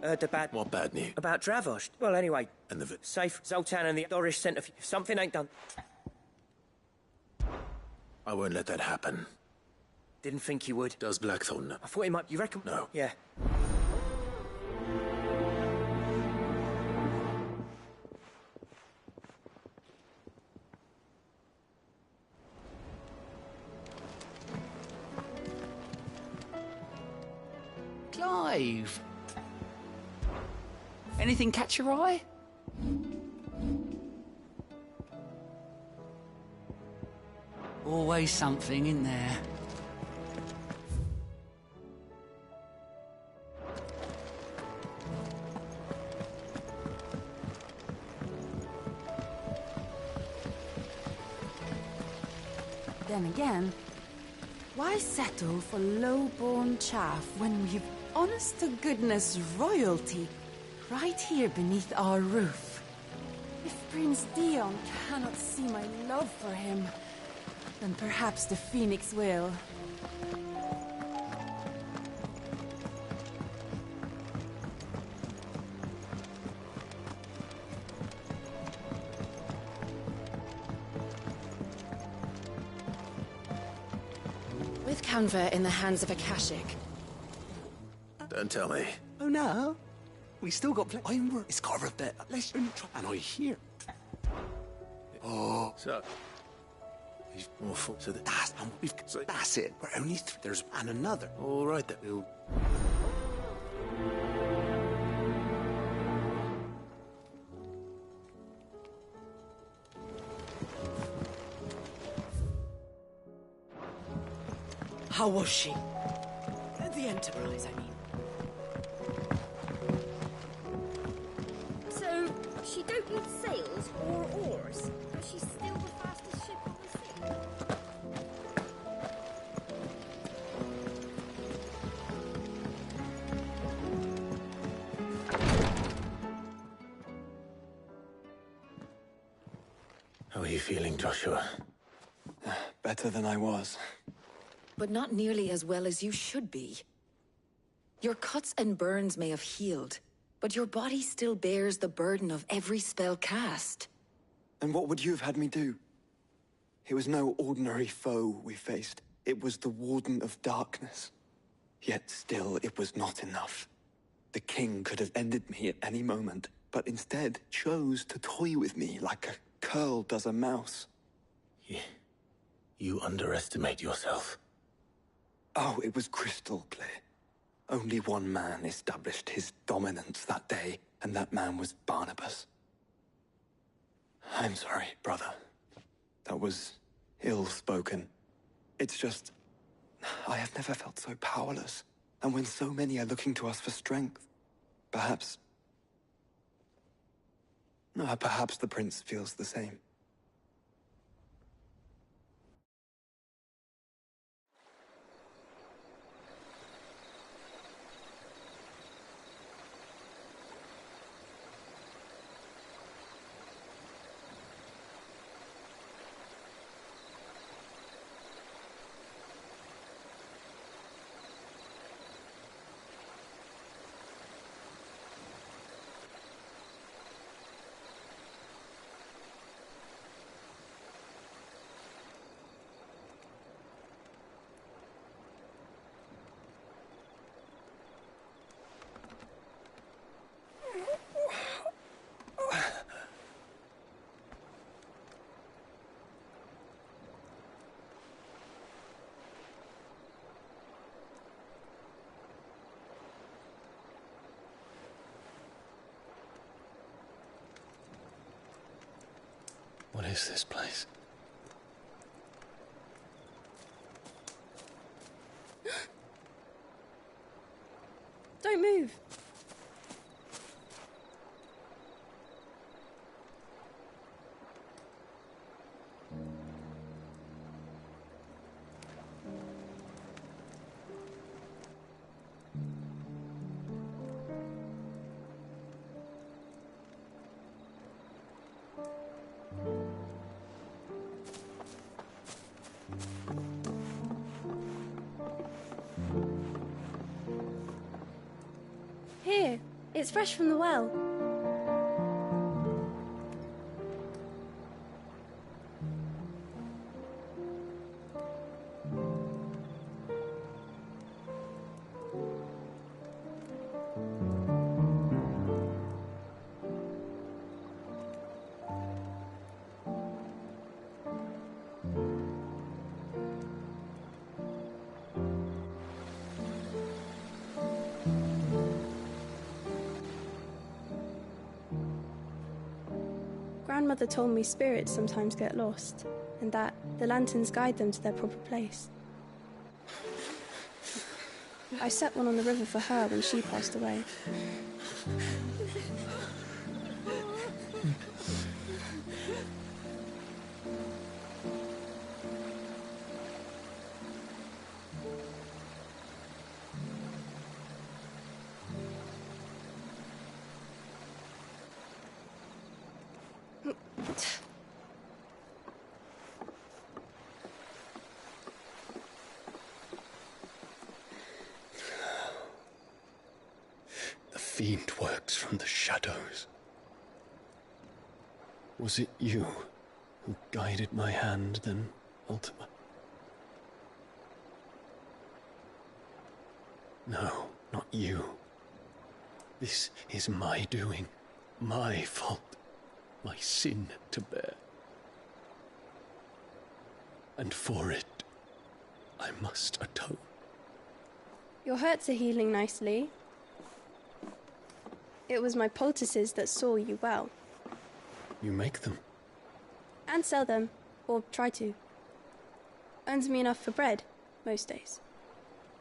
heard the bad... What bad news? About Dravosh. Well, anyway... And the... Safe. Zoltan and the Dorish sent if something ain't done. I won't let that happen. Didn't think you would. Does Blackthorn know? I thought he might... You reckon? No. Yeah. Clive! Anything catch your eye? Always something in there. Then again, why settle for low-born chaff when we've honest-to-goodness royalty right here beneath our roof? If Prince Dion cannot see my love for him, then perhaps the Phoenix will. With Canva in the hands of Akashic. Don't tell me. Oh no, we still got I'm worth. It's got a bit. Let's only try. And I hear. Oh, So... He's awful. So that's it. We're only there's and another. all right then. We'll... How was she? The Enterprise, I mean. So, she don't need sails or oars, but she's still the fastest ship on the sea. How are you feeling, Joshua? Better than I was. But not nearly as well as you should be. Your cuts and burns may have healed, but your body still bears the burden of every spell cast. And what would you have had me do? It was no ordinary foe we faced. It was the Warden of Darkness. Yet still, it was not enough. The king could have ended me at any moment, but instead chose to toy with me like a curl does a mouse. You underestimate yourself. Oh, it was crystal clear. Only one man established his dominance that day, and that man was Barnabas. I'm sorry, brother. That was ill-spoken. It's just... I have never felt so powerless. And when so many are looking to us for strength, perhaps... perhaps the prince feels the same. What is this place? Don't move. It's fresh from the well. Grandmother told me spirits sometimes get lost, and that the lanterns guide them to their proper place. I set one on the river for her when she passed away. The fiend works from the shadows. Was it you who guided my hand then, Ultima? No, not you. This is my doing, my fault, my sin to bear. And for it, I must atone. Your hurts are healing nicely. It was my poultices that saw you well. You make them? And sell them, or try to. Earns me enough for bread, most days.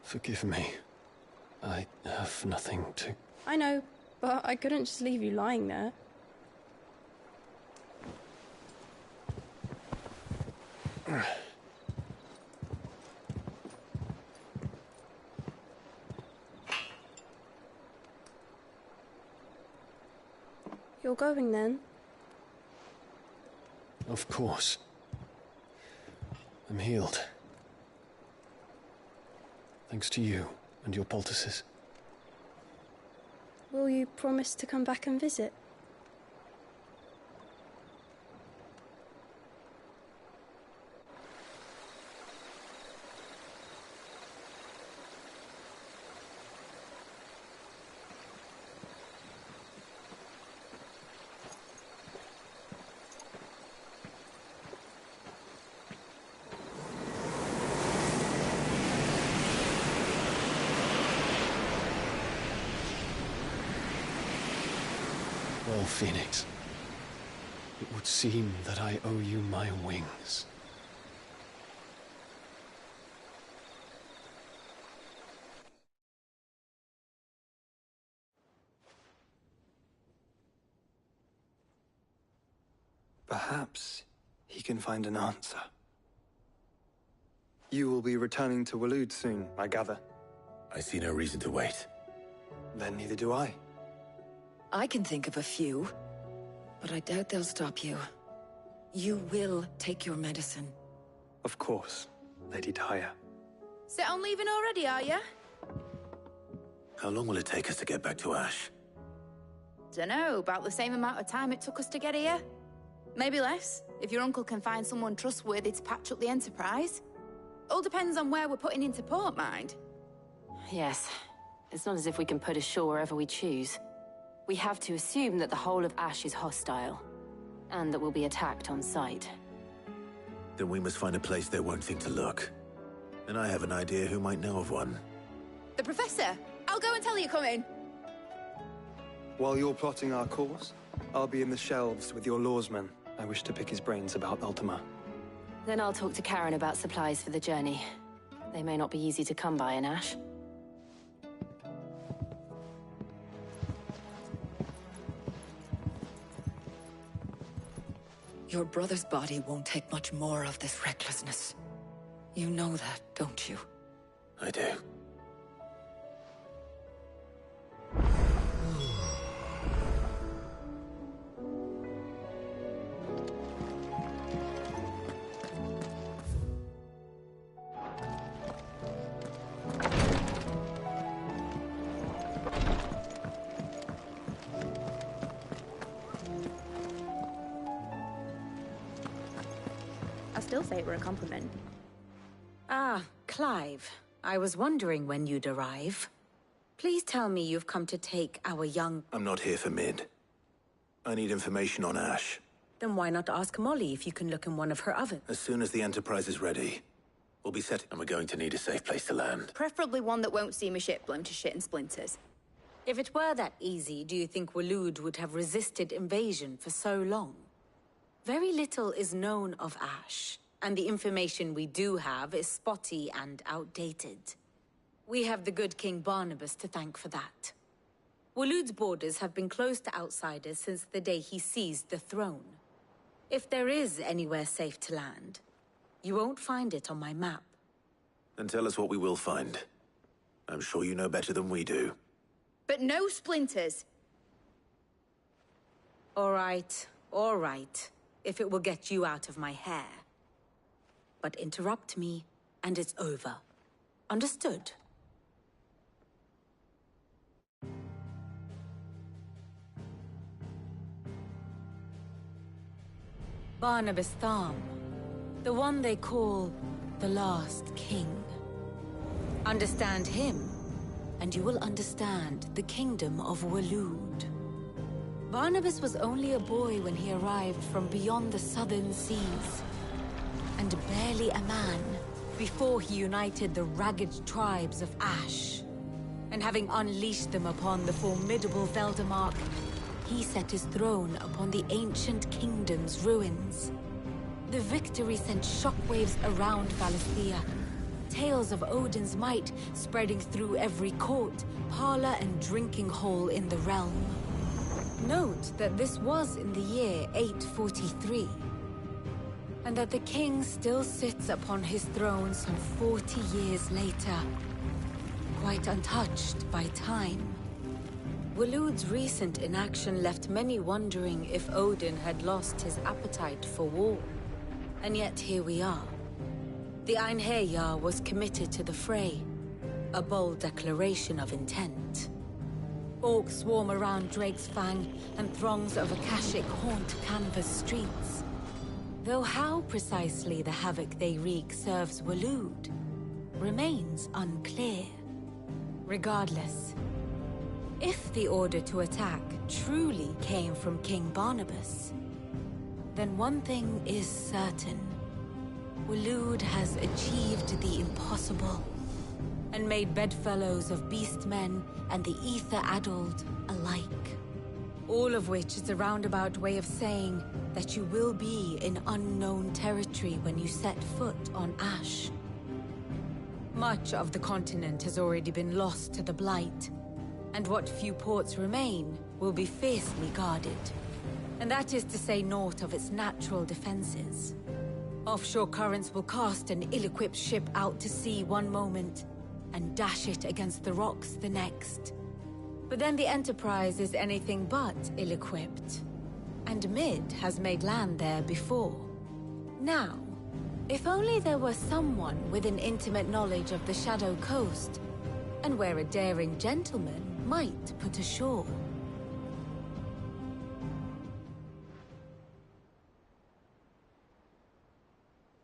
Forgive me. I have nothing to... I know, but I couldn't just leave you lying there. You're going then? Of course. I'm healed. Thanks to you and your poultices. Will you promise to come back and visit? Well, Phoenix, it would seem that I owe you my wings. Perhaps he can find an answer. You will be returning to Waloed soon, I gather. I see no reason to wait. Then neither do I. I can think of a few, but I doubt they'll stop you. You will take your medicine. Of course, Lady Daya. Set on leaving already, are you? How long will it take us to get back to Ash? Dunno, about the same amount of time it took us to get here. Maybe less, if your uncle can find someone trustworthy to patch up the Enterprise. All depends on where we're putting into port, mind. Yes. It's not as if we can put ashore wherever we choose. We have to assume that the whole of Ash is hostile, and that we'll be attacked on sight. Then we must find a place they won't think to look. And I have an idea who might know of one. The Professor! I'll go and tell you coming. While you're plotting our course, I'll be in the shelves with your lawsman. I wish to pick his brains about Ultima. Then I'll talk to Karen about supplies for the journey. They may not be easy to come by in Ash. Your brother's body won't take much more of this recklessness. You know that, don't you? I do. I still say it were a compliment. Ah, Clive. I was wondering when you'd arrive. Please tell me you've come to take our young... I'm not here for Mid. I need information on Ash. Then why not ask Molly if you can look in one of her ovens? As soon as the Enterprise is ready, we'll be set, and we're going to need a safe place to land. Preferably one that won't see my ship blown to shit and splinters. If it were that easy, do you think Waloed would have resisted invasion for so long? Very little is known of Ash, and the information we do have is spotty and outdated. We have the good King Barnabas to thank for that. Waloed's borders have been closed to outsiders since the day he seized the throne. If there is anywhere safe to land, you won't find it on my map. Then tell us what we will find. I'm sure you know better than we do. But no splinters! All right, if it will get you out of my hair. But interrupt me, and it's over. Understood? Barnabas Tharm, the one they call the Last King. Understand him, and you will understand the kingdom of Waloed. Barnabas was only a boy when he arrived from beyond the southern seas, and barely a man before he united the ragged tribes of Ash. And having unleashed them upon the formidable Veldamark, he set his throne upon the ancient kingdom's ruins. The victory sent shockwaves around Valisthea, tales of Odin's might spreading through every court, parlor, and drinking hole in the realm. Note that this was in the year 843, and that the king still sits upon his throne some 40 years later, quite untouched by time. Waloed's recent inaction left many wondering if Odin had lost his appetite for war. And yet here we are. The Einherjar was committed to the fray, a bold declaration of intent. Orcs swarm around Drake's Fang, and throngs of Akashic haunt Canvas streets. Though how precisely the havoc they wreak serves Waloed remains unclear. Regardless, if the order to attack truly came from King Barnabas, then one thing is certain. Waloed has achieved the impossible, and made bedfellows of beastmen and the ether-addled alike. All of which is a roundabout way of saying that you will be in unknown territory when you set foot on Ash. Much of the continent has already been lost to the Blight, and what few ports remain will be fiercely guarded. And that is to say naught of its natural defenses. Offshore currents will cast an ill-equipped ship out to sea one moment, and dash it against the rocks the next. But then the Enterprise is anything but ill-equipped, and Mid has made land there before. Now, if only there were someone with an intimate knowledge of the Shadow Coast, and where a daring gentleman might put ashore.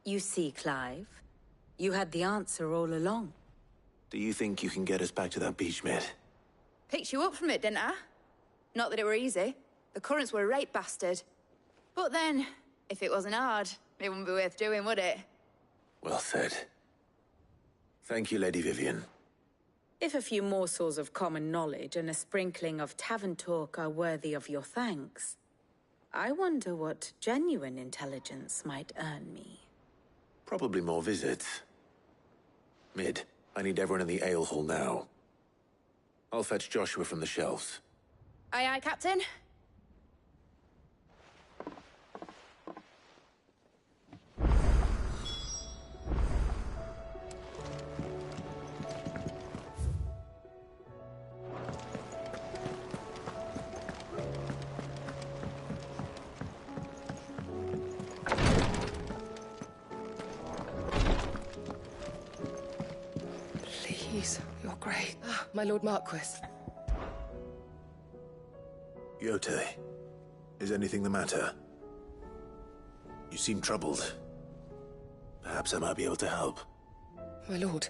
You see, Clive, you had the answer all along. Do you think you can get us back to that beach, Mid? Picked you up from it, didn't I? Not that it were easy. The currents were a right bastard. But then, if it wasn't hard, it wouldn't be worth doing, would it? Well said. Thank you, Lady Vivian. If a few morsels of common knowledge and a sprinkling of tavern talk are worthy of your thanks, I wonder what genuine intelligence might earn me. Probably more visits. Mid, I need everyone in the ale hall now. I'll fetch Joshua from the shelves. Aye, aye, Captain. Please, you're great. Ah, my Lord Marquis. Yote, is anything the matter? You seem troubled. Perhaps I might be able to help. My lord.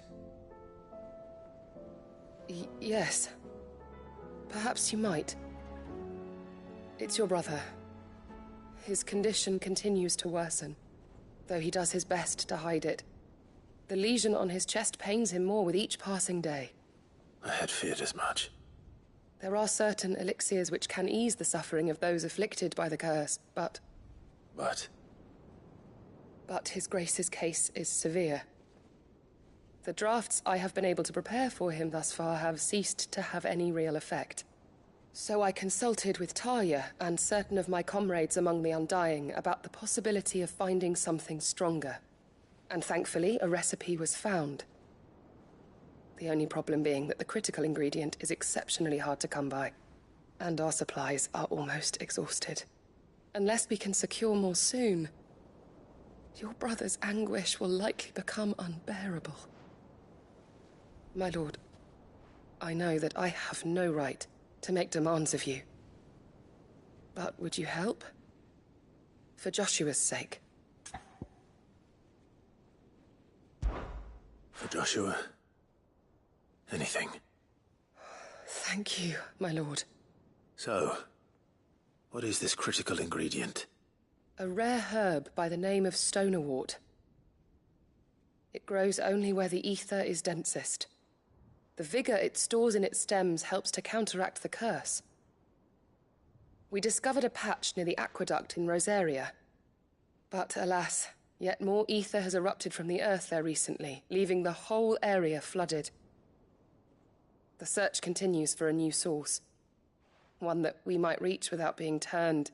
Yes. Perhaps you might. It's your brother. His condition continues to worsen, though he does his best to hide it. The lesion on his chest pains him more with each passing day. I had feared as much. There are certain elixirs which can ease the suffering of those afflicted by the curse, but... But His Grace's case is severe. The drafts I have been able to prepare for him thus far have ceased to have any real effect. So I consulted with Talia and certain of my comrades among the Undying about the possibility of finding something stronger. And thankfully, a recipe was found. The only problem being that the critical ingredient is exceptionally hard to come by, and our supplies are almost exhausted. Unless we can secure more soon, your brother's anguish will likely become unbearable. My lord, I know that I have no right to make demands of you. But would you help? For Joshua's sake. for Joshua, anything. Thank you, my lord. So, what is this critical ingredient? A rare herb by the name of stonerwort. It grows only where the ether is densest. The vigor it stores in its stems helps to counteract the curse. We discovered a patch near the aqueduct in Rosaria. But alas, yet more ether has erupted from the earth there recently, leaving the whole area flooded. The search continues for a new source. One that we might reach without being turned.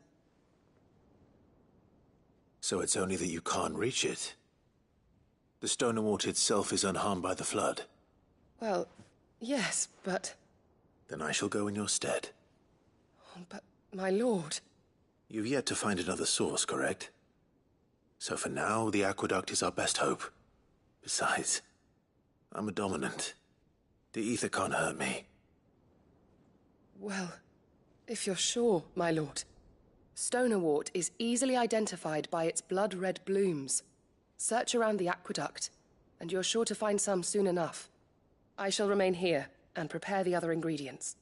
So it's only that you can't reach it? The stonerwort itself is unharmed by the flood? Well, yes, but... Then I shall go in your stead. But, my lord... You've yet to find another source, correct? So for now, the aqueduct is our best hope. Besides, I'm a dominant. The ether can't hurt me. Well, if you're sure, my lord. Stonerwort is easily identified by its blood-red blooms. Search around the aqueduct, and you're sure to find some soon enough. I shall remain here and prepare the other ingredients.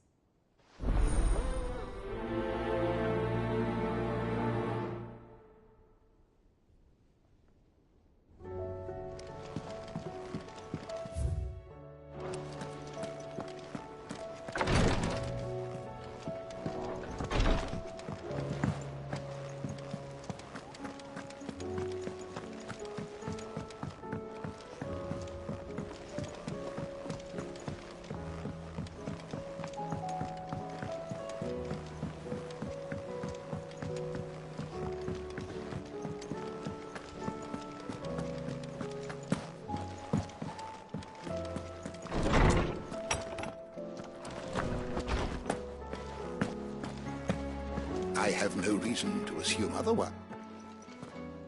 I have no reason to assume otherwise.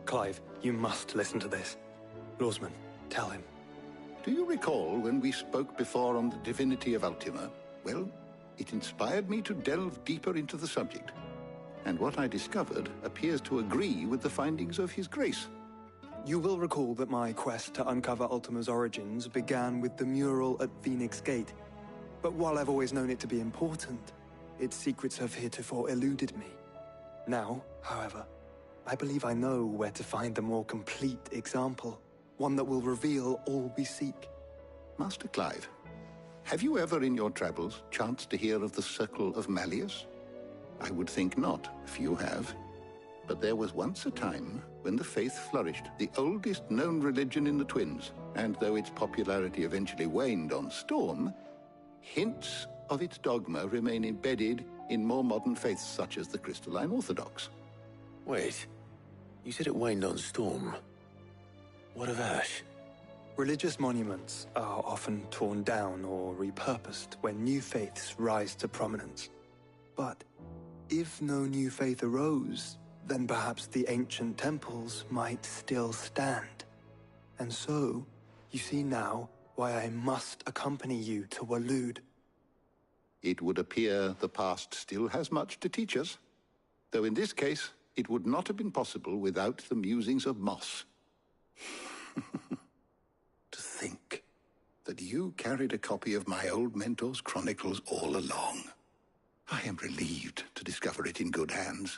Clive, you must listen to this. Lawsman, tell him. Do you recall when we spoke before on the divinity of Ultima? Well, it inspired me to delve deeper into the subject. And what I discovered appears to agree with the findings of His Grace. You will recall that my quest to uncover Ultima's origins began with the mural at Phoenix Gate. But while I've always known it to be important, its secrets have heretofore eluded me. Now, however, I believe I know where to find the more complete example, one that will reveal all we seek. Master Clive, have you ever in your travels chanced to hear of the Circle of Malleus? I would think not, if you have. But there was once a time when the faith flourished, the oldest known religion in the Twins, and though its popularity eventually waned on Storm, hints of its dogma remain embedded in more modern faiths such as the Crystalline Orthodox. Wait, you said it waned on Storm. What of Ash? Religious monuments are often torn down or repurposed when new faiths rise to prominence. But if no new faith arose, then perhaps the ancient temples might still stand. And so, you see now why I must accompany you to Waloed. It would appear the past still has much to teach us, though in this case, it would not have been possible without the musings of Moss. you carried a copy of my old mentor's chronicles all along. I am relieved to discover it in good hands.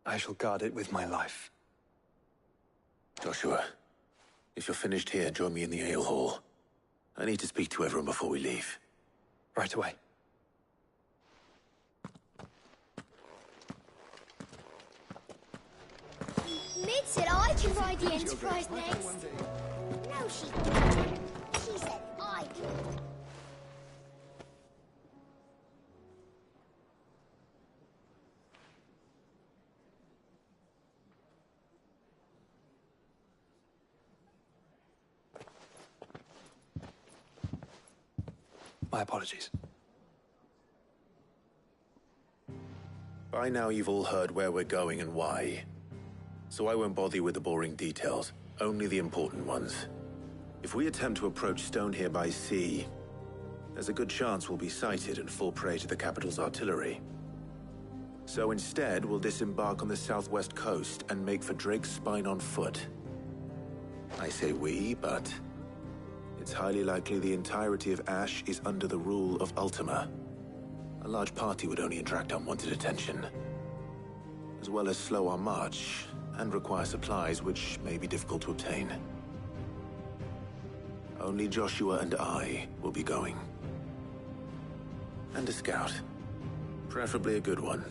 I shall guard it with my life. Joshua, if you're finished here, join me in the ale hall. I need to speak to everyone before we leave. Right away. Mid said I can ride the Enterprise next. No, she didn't. She said I could. My apologies. By now you've all heard where we're going and why. So I won't bother you with the boring details, only the important ones. If we attempt to approach Stone here by sea, there's a good chance we'll be sighted and fall prey to the capital's artillery. So instead, we'll disembark on the southwest coast and make for Drake's Spine on foot. I say we, but it's highly likely the entirety of Ash is under the rule of Ultima. A large party would only attract unwanted attention, as well as slow our march and require supplies which may be difficult to obtain. Only Joshua and I will be going. And a scout. Preferably a good one.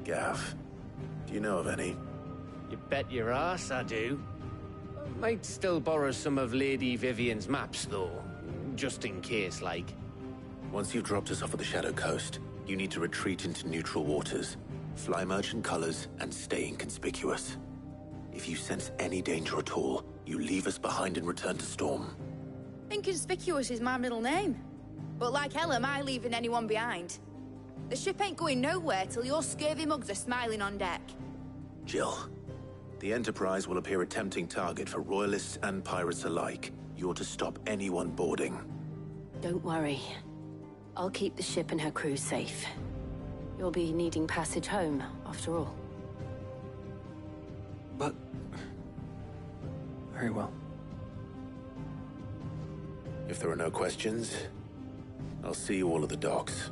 Gav, do you know of any? You bet your ass I do. Might still borrow some of Lady Vivian's maps, though. Just in case, like. Once you've dropped us off at the Shadow Coast, you need to retreat into neutral waters, fly merchant colors, and stay inconspicuous. If you sense any danger at all, you leave us behind and return to Storm. Inconspicuous is my middle name. But like hell am I leaving anyone behind. The ship ain't going nowhere till your scurvy mugs are smiling on deck. Jill, the Enterprise will appear a tempting target for royalists and pirates alike. You're to stop anyone boarding. Don't worry. I'll keep the ship and her crew safe. You'll be needing passage home, after all. But... very well. If there are no questions, I'll see you all at the docks.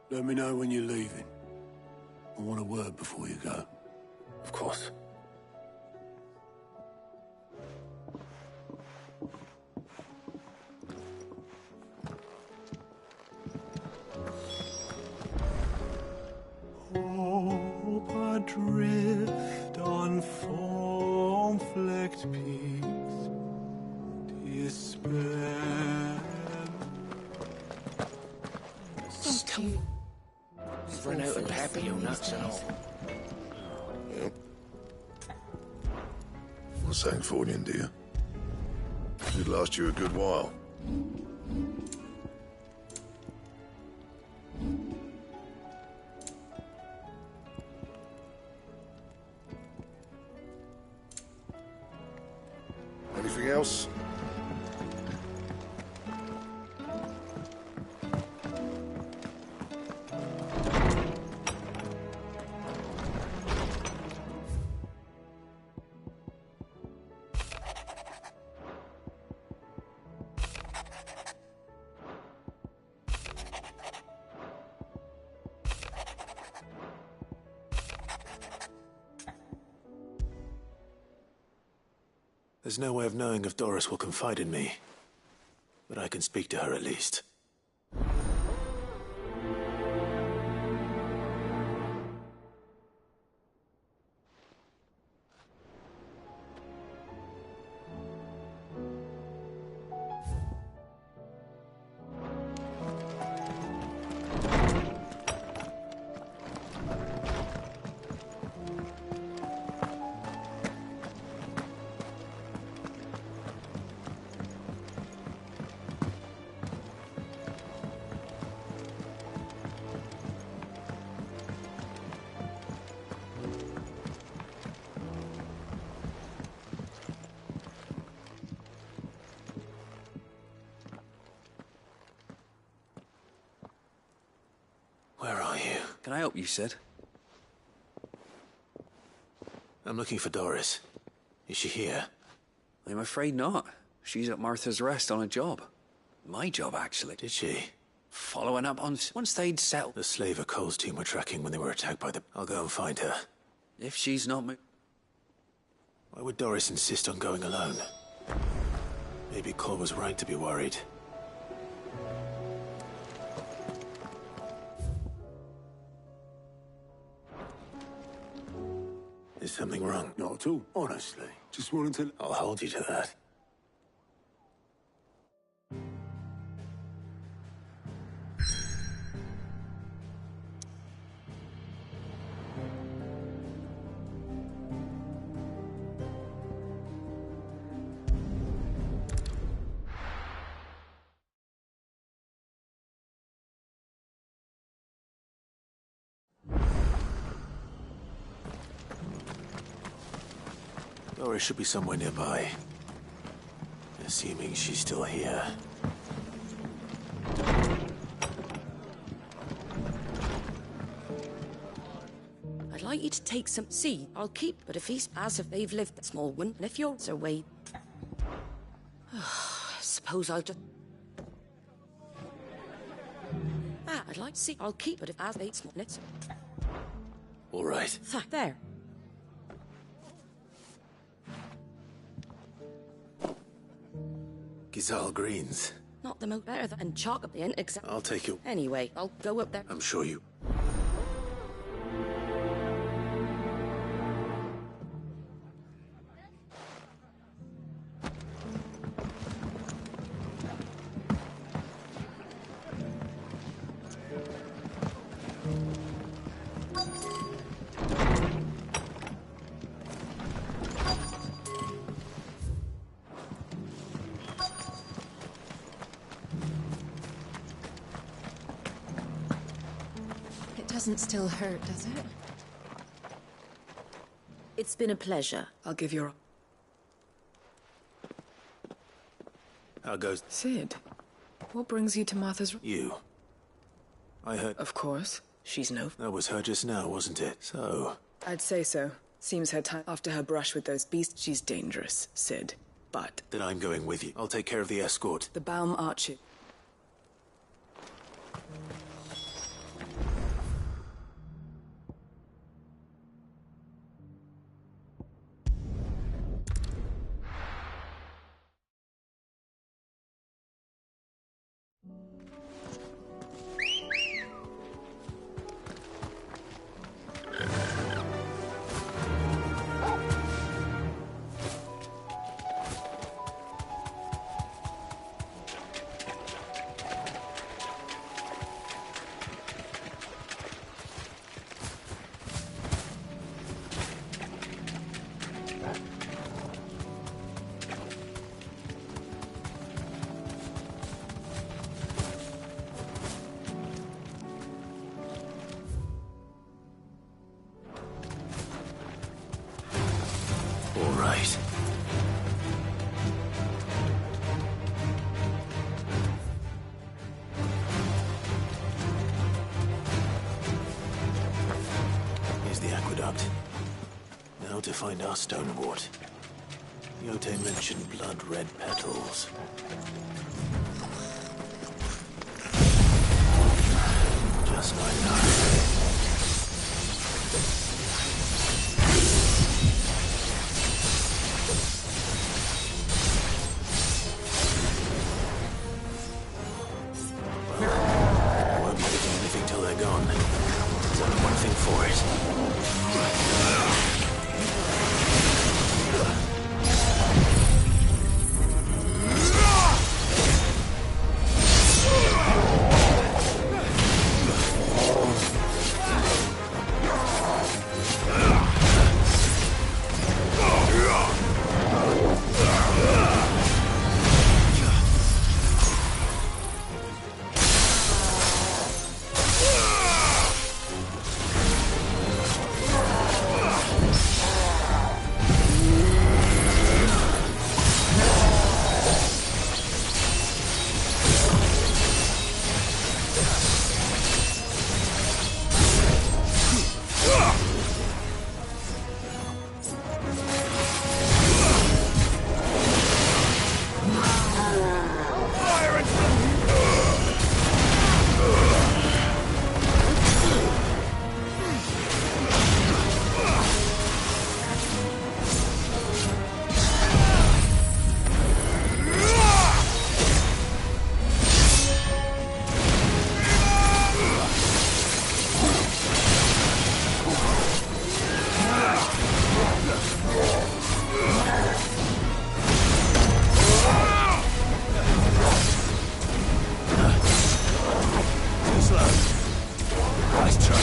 Let me know when you're leaving. I want a word before you go. Of course. Hope adrift on foam-flecked peaks, despair. You've run out of papio nuts and all. Yep. Well, Sancfordian, dear. Should last you a good while. Anything else? There's no way of knowing if Doris will confide in me, but I can speak to her at least. Where are you? Can I help you, Sid? I'm looking for Doris. Is she here? I'm afraid not. She's at Martha's Rest on a job. My job, actually. Did she? Following up on... Once they'd settled... The slaver Cole's team were tracking when they were attacked by the... I'll go and find her. If she's not... Why would Doris insist on going alone? Maybe Cole was right to be worried. Is something wrong? Not at all, honestly. Just wanted to... I'll hold you to that. Doris should be somewhere nearby. Assuming she's still here. I'd like you to take some seed. I'll keep, but if he's as if they've lived a small one, and if you're so wait. Suppose I'll just. I'd like to see. I'll keep, but if as they small nits. All right. There. Gizal greens. Not the most better than chalk up the end, except. I'll take you. Anyway, I'll go up there. I'm sure you. Doesn't still hurt, does it? It's been a pleasure. I'll give you How goes... Sid, what brings you to Martha's... You. I heard... Of course. She's no... That was her just now, wasn't it? So... I'd say so. Seems her time after her brush with those beasts. She's dangerous, Sid. But... Then I'm going with you. I'll take care of the escort. The Baum Archer... All right. Here's the aqueduct. Now to find our stonewort. Yote mentioned blood-red petals. Just like that. Nice try.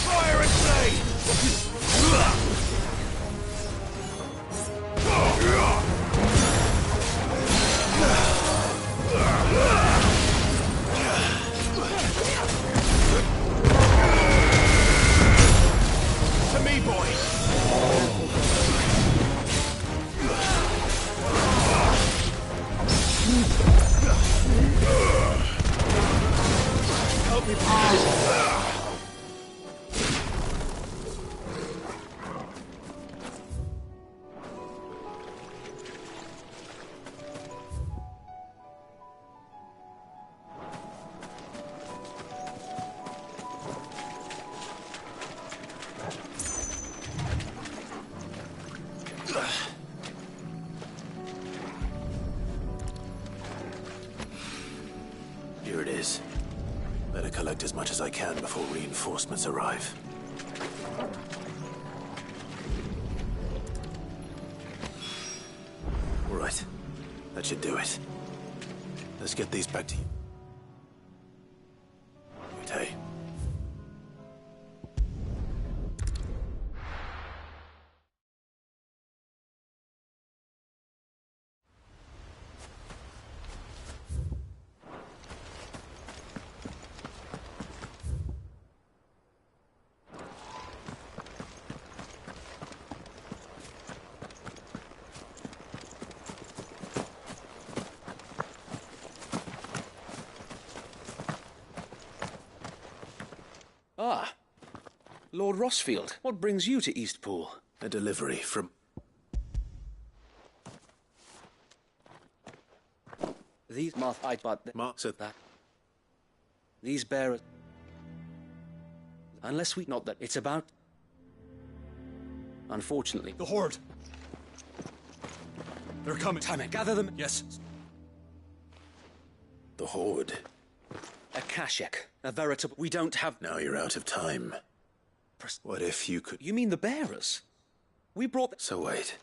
Fire and blade! To me, boys! Help me, please. Here it is. Better collect as much as I can before reinforcements arrive. All right. That should do it. Let's get these back to you. Hey. Ah, Lord Rossfield, what brings you to Eastpool? A delivery from... These moth-eyed but... Marks at that. These bearers... Unless we... Not that it's about... Unfortunately... The Horde! They're coming. Time it. Gather them. Yes. The Horde. A Kashek. A veritable... We don't have... Now you're out of time. What if you could... You mean the bearers? We brought... So wait.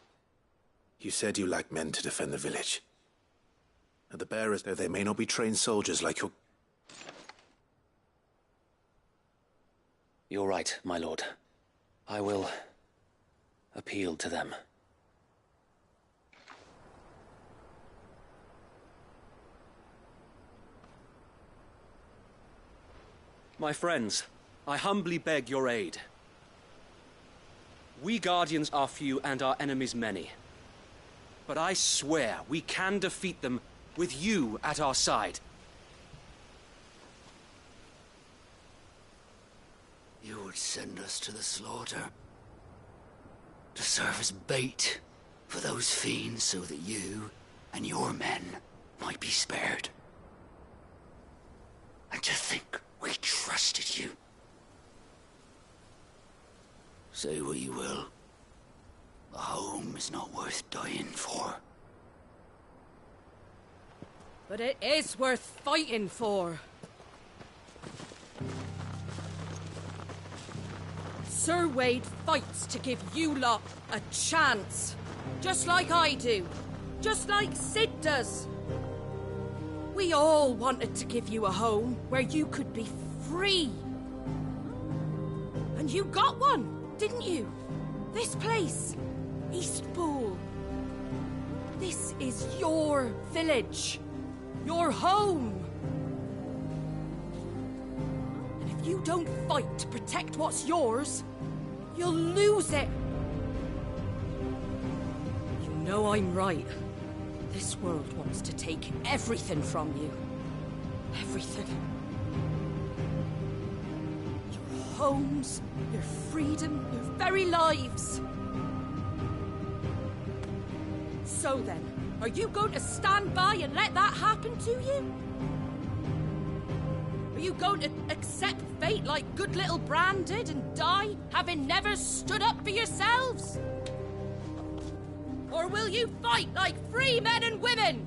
You said you lack men to defend the village. And the bearers, though they may not be trained soldiers like your... You're right, my lord. I will... appeal to them. My friends, I humbly beg your aid. We Guardians are few and our enemies many. But I swear we can defeat them with you at our side. You would send us to the slaughter. To serve as bait for those fiends so that you and your men might be spared. And to think we trusted you. Say what you will. A home is not worth dying for. But it is worth fighting for. Sir Wade fights to give you lot a chance. Just like I do. Just like Sid does. We all wanted to give you a home where you could be free. And you got one, didn't you? This place, Eastpool. This is your village. Your home. And if you don't fight to protect what's yours, you'll lose it. You know I'm right. This world wants to take everything from you. Everything. Your homes, your freedom, your very lives. So then, are you going to stand by and let that happen to you? Are you going to accept fate like good little Bran did and die, having never stood up for yourselves? Or will you fight like free men and women?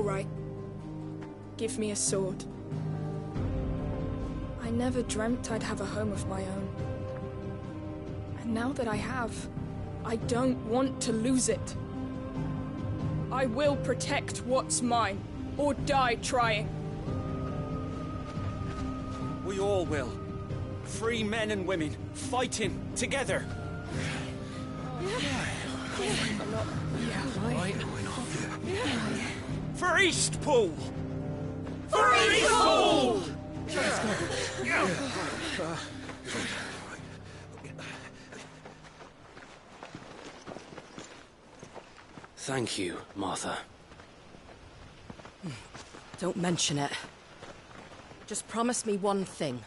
right. Give me a sword. I never dreamt I'd have a home of my own. And now that I have, I don't want to lose it. I will protect what's mine, or die trying. We all will. Free men and women, fighting together. For Eastpool! For Eastpool! Thank you, Martha. Don't mention it. Just promise me one thing.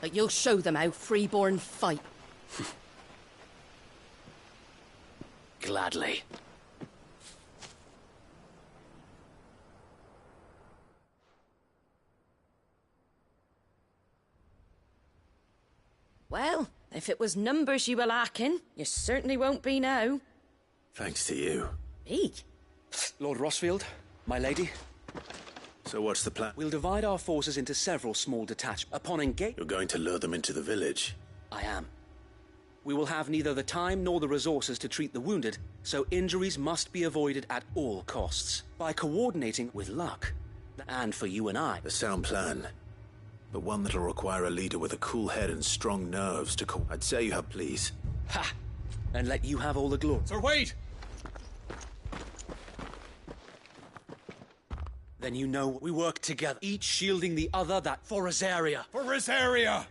That you'll show them how freeborn fight. Gladly. Well, if it was numbers you were lacking, you certainly won't be now. Thanks to you. Me? Lord Rossfield, my lady. So what's the plan? We'll divide our forces into several small detachments. Upon engagement... You're going to lure them into the village? I am. We will have neither the time nor the resources to treat the wounded, so injuries must be avoided at all costs. By coordinating with luck. And for you and I... A sound plan. But one that'll require a leader with a cool head and strong nerves to I'd say you have, please. Ha! And let you have all the glory. Sir, wait! Then you know we work together, each shielding the other that for Rosaria. For Rosaria!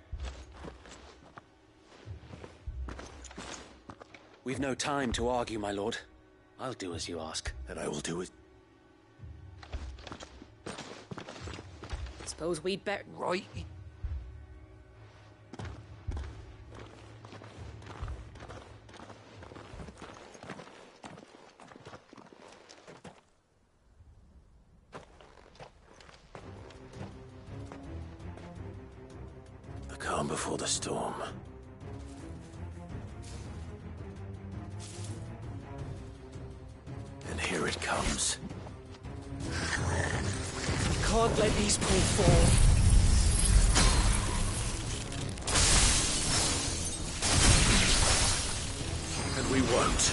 We've no time to argue, my lord. I'll do as you ask. And I will do it. Suppose we'd better... Right. The calm before the storm. And here it comes. Can't let these pull fall. And we won't.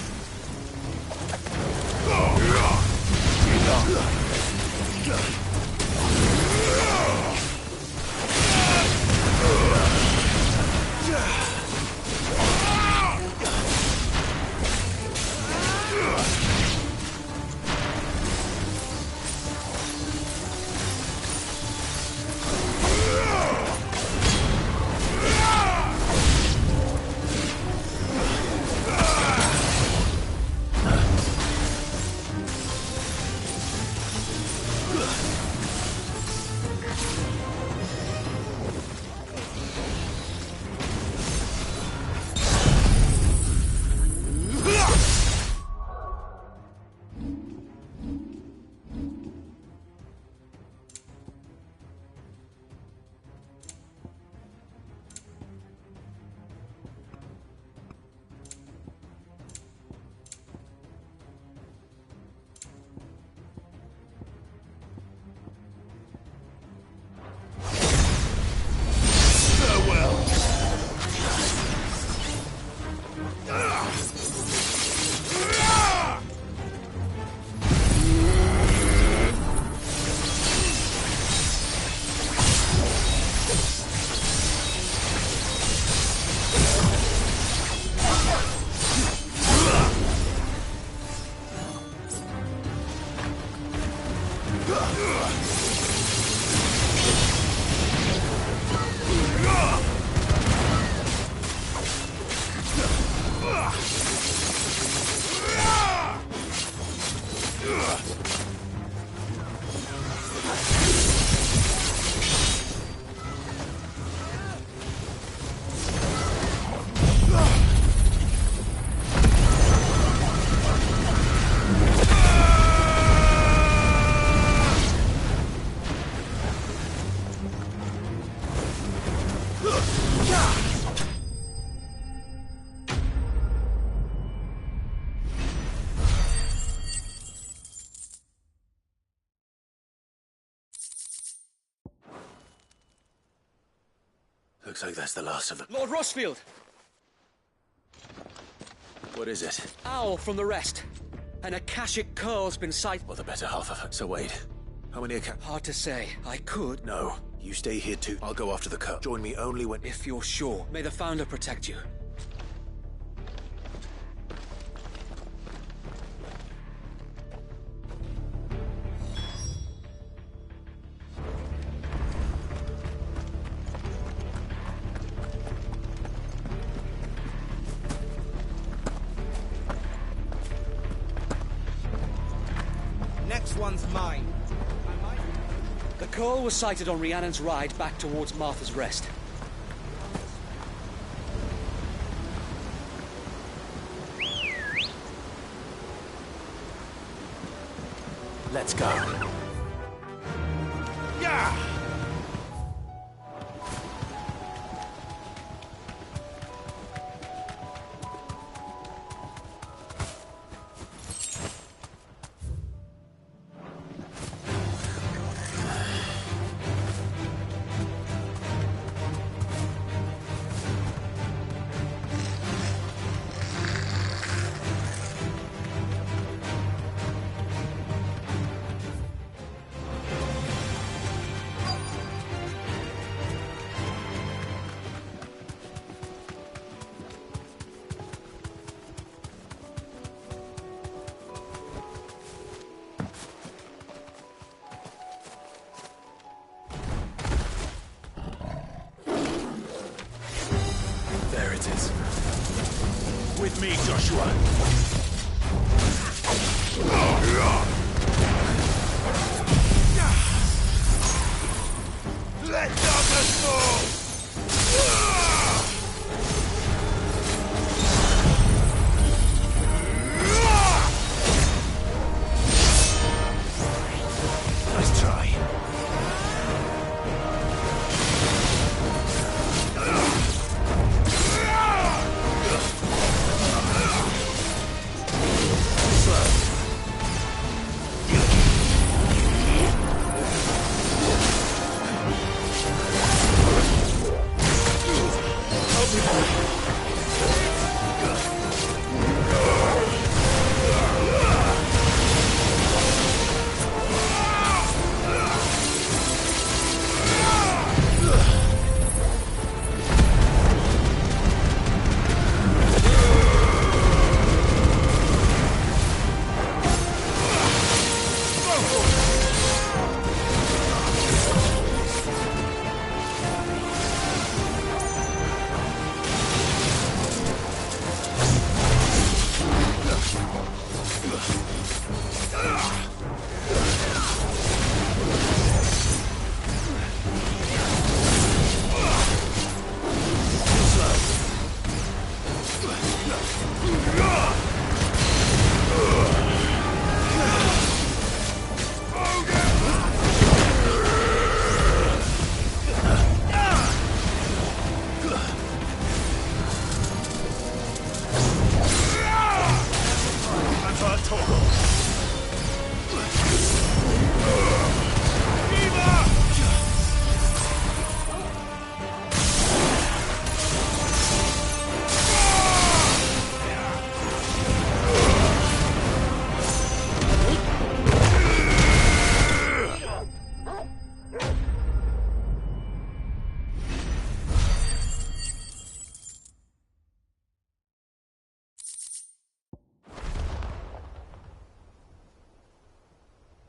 Looks like that's the last of them. Lord Rossfield! What is it? Owl from the rest. An Akashic curl's been sighted. Well, the better half of it. So wait, how many Hard to say. I could. No, you stay here too. I'll go after the curl. Join me only when... If you're sure. May the Founder protect you. Next one's mine. The curl was sighted on Rhiannon's ride back towards Martha's Rest. Let's go. Yeah! There it is. With me, Joshua. Let darkness fall! Nice try.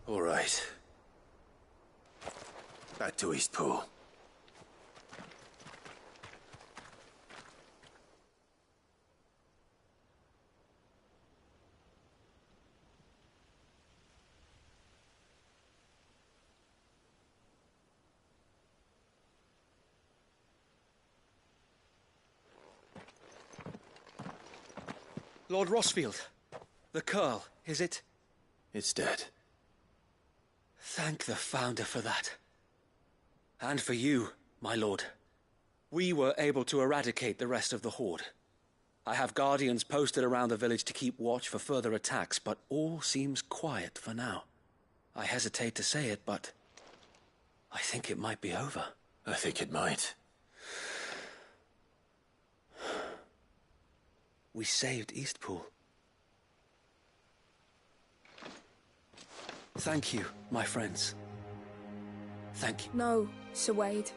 All right. Back to Eastpool. Lord Rossfield, the curl, is it? It's dead. Thank the Founder for that. And for you, my lord. We were able to eradicate the rest of the Horde. I have guardians posted around the village to keep watch for further attacks, but all seems quiet for now. I hesitate to say it, but I think it might be over. I think it might. We saved Eastpool. Thank you, my friends. Thank you. No, Sir Wade.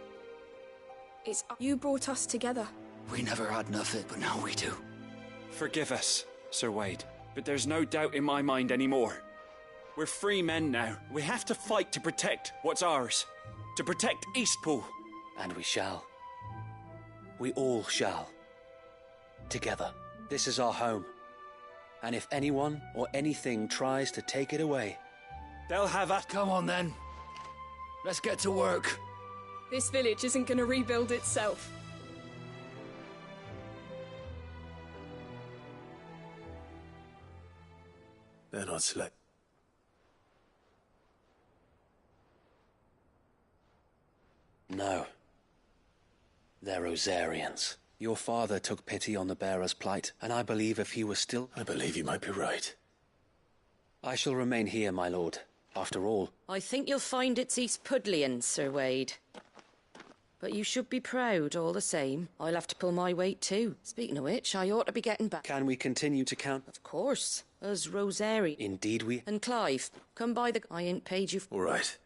It's you brought us together. We never had nothing, but now we do. Forgive us, Sir Wade, but there's no doubt in my mind anymore. We're free men now. We have to fight to protect what's ours. To protect Eastpool. And we shall. We all shall. Together. This is our home. And if anyone or anything tries to take it away, they'll have us. Come on then. Let's get to work. This village isn't going to rebuild itself. They're not slick. No. They're Rosarians. Your father took pity on the bearer's plight, and I believe if he was still... I believe you might be right. I shall remain here, my lord. After all... I think you'll find it's East Pudlian, Sir Wade. But you should be proud, all the same. I'll have to pull my weight too. Speaking of which, I ought to be getting back. Can we continue to count? Of course. Us Rosari. Indeed we... And Clive, come by the... I ain't paid you... All right.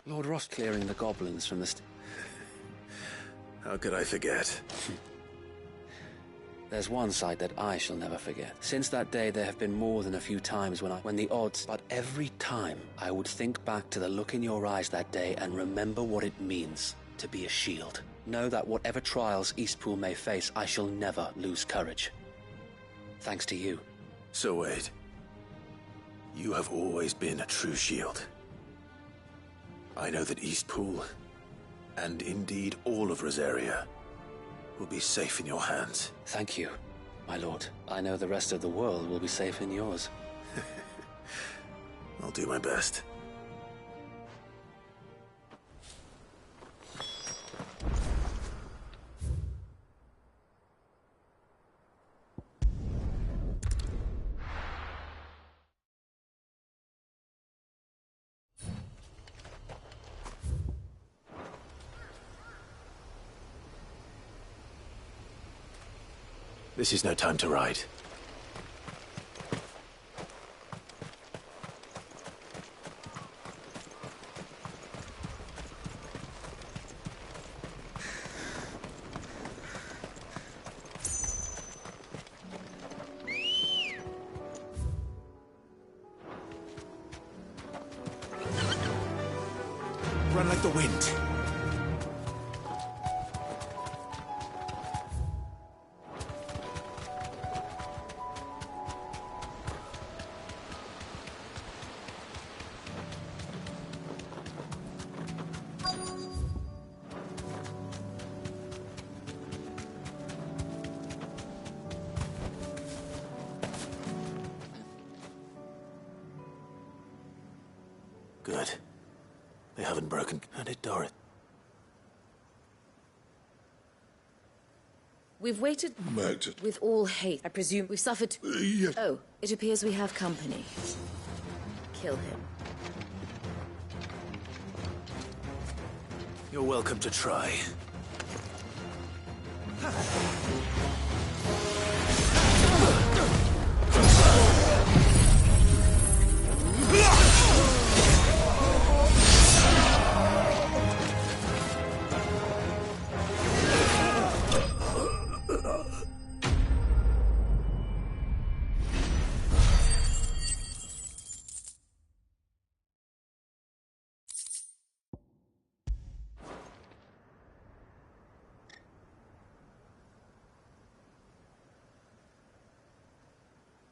Lord Ross clearing the goblins from the... How could I forget? There's one sight that I shall never forget. Since that day, there have been more than a few times when the odds... But every time, I would think back to the look in your eyes that day and remember what it means to be a shield. Know that whatever trials Eastpool may face, I shall never lose courage. Thanks to you. Sir Wade, you have always been a true shield. I know that Eastpool, and indeed all of Rosaria, will be safe in your hands. Thank you, my lord. I know the rest of the world will be safe in yours. I'll do my best. This is no time to ride. Run like the wind. Good. They haven't broken. And it, Dorrit. We've waited with all haste. I presume we've suffered... Yes. Oh, it appears we have company. Kill him. You're welcome to try.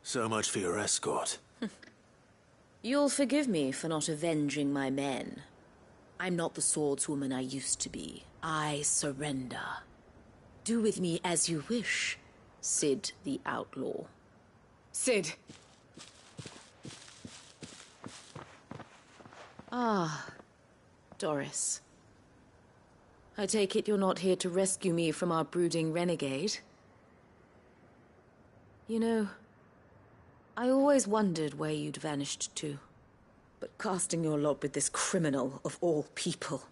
So much for your escort. You'll forgive me for not avenging my men. I'm not the swordswoman I used to be. I surrender. Do with me as you wish, Cid the Outlaw. Cid. Ah, Doris. I take it you're not here to rescue me from our brooding renegade? You know, I always wondered where you'd vanished to. But casting your lot with this criminal of all people,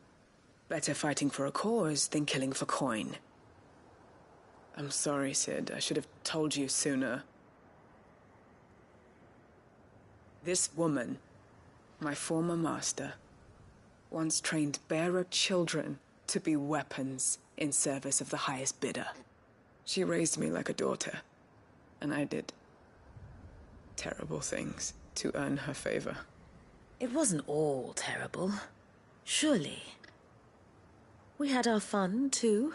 Better fighting for a cause than killing for coin. I'm sorry, Sid. I should have told you sooner. This woman, my former master, once trained bearer children to be weapons in service of the highest bidder. She raised me like a daughter, and I did terrible things to earn her favor. It wasn't all terrible, surely. We had our fun, too.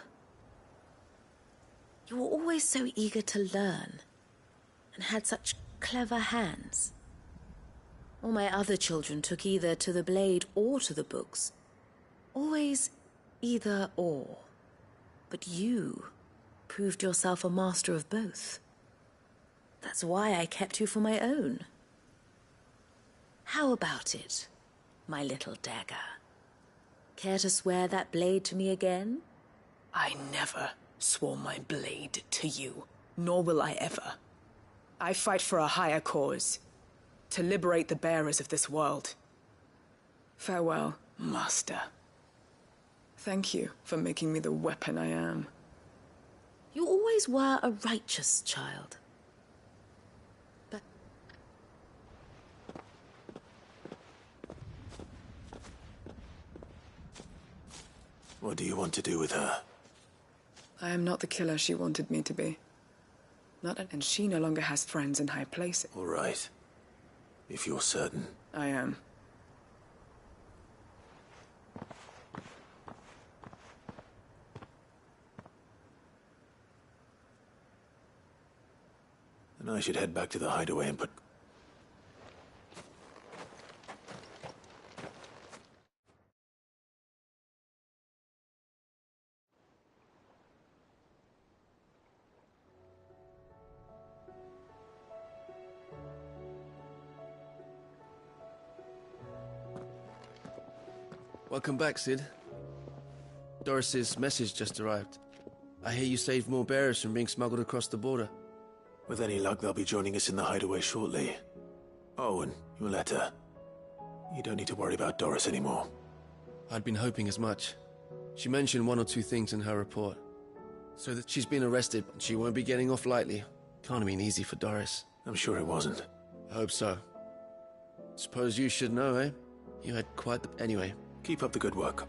You were always so eager to learn, and had such clever hands. All my other children took either to the blade or to the books. Always either or. But you proved yourself a master of both. That's why I kept you for my own. How about it, my little dagger? Care to swear that blade to me again? I never swore my blade to you, nor will I ever. I fight for a higher cause, to liberate the bearers of this world. Farewell, Master. Thank you for making me the weapon I am. You always were a righteous child. But... What do you want to do with her? I am not the killer she wanted me to be. And she no longer has friends in high places. All right. If you're certain. I am. Then I should head back to the hideaway and put... Welcome back, Sid. Doris's message just arrived. I hear you saved more bearers from being smuggled across the border. With any luck, they'll be joining us in the hideaway shortly. Oh, and your letter. You don't need to worry about Doris anymore. I'd been hoping as much. She mentioned one or two things in her report. So that she's been arrested, and she won't be getting off lightly. Can't have been easy for Doris. I'm sure it wasn't. I hope so. Suppose you should know, eh? You had quite the... Anyway. Keep up the good work.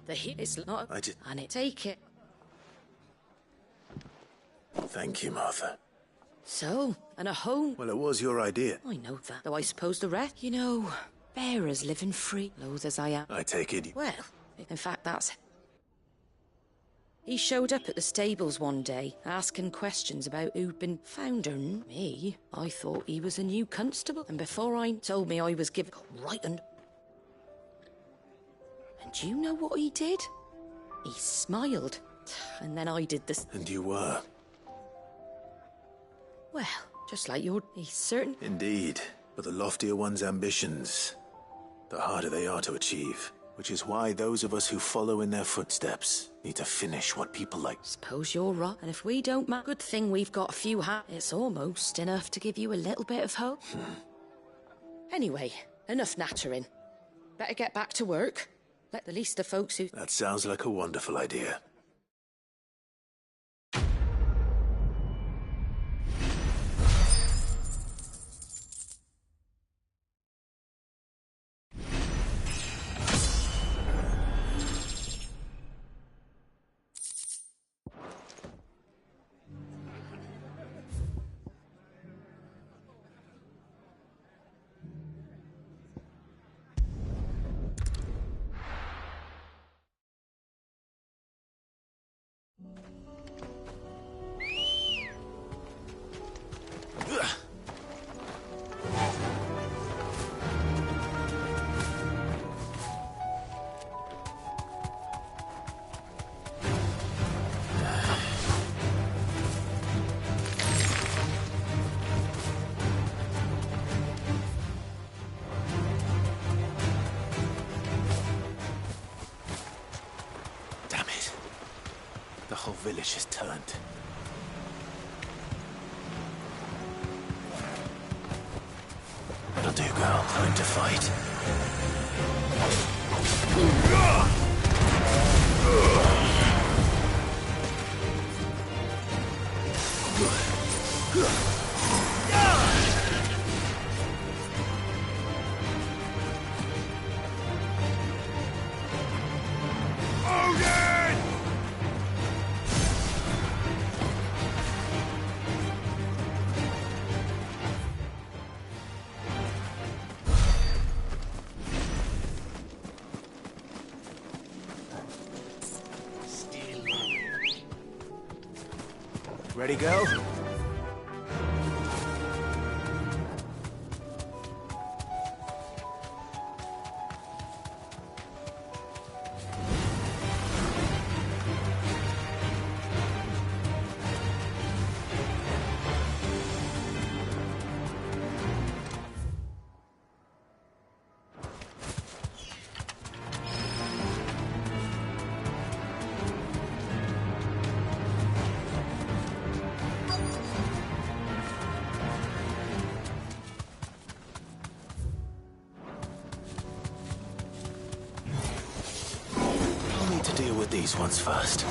The heat is not... I did... And it take it. Thank you, Martha. So, and a home... Well, it was your idea. I know that, though I suppose the rest... You know, bearers living free, loath as I am. I take it... Well, in fact, that's... He showed up at the stables one day, asking questions about who'd been found or me. I thought he was a new constable, and before I told me I was given... Right and... And do you know what he did? He smiled. And then I did this... And you were? Well, just like you're... He's certain... Indeed. But the loftier one's ambitions, the harder they are to achieve. Which is why those of us who follow in their footsteps need to finish what people like... Suppose you're right. And if we don't... Good thing we've got a few It's almost enough to give you a little bit of hope. Anyway, enough nattering. Better get back to work. Let the least of folks who... That sounds like a wonderful idea. whole village has turned. That'll do, girl. Time to fight. Ready, go? Deal with these ones first.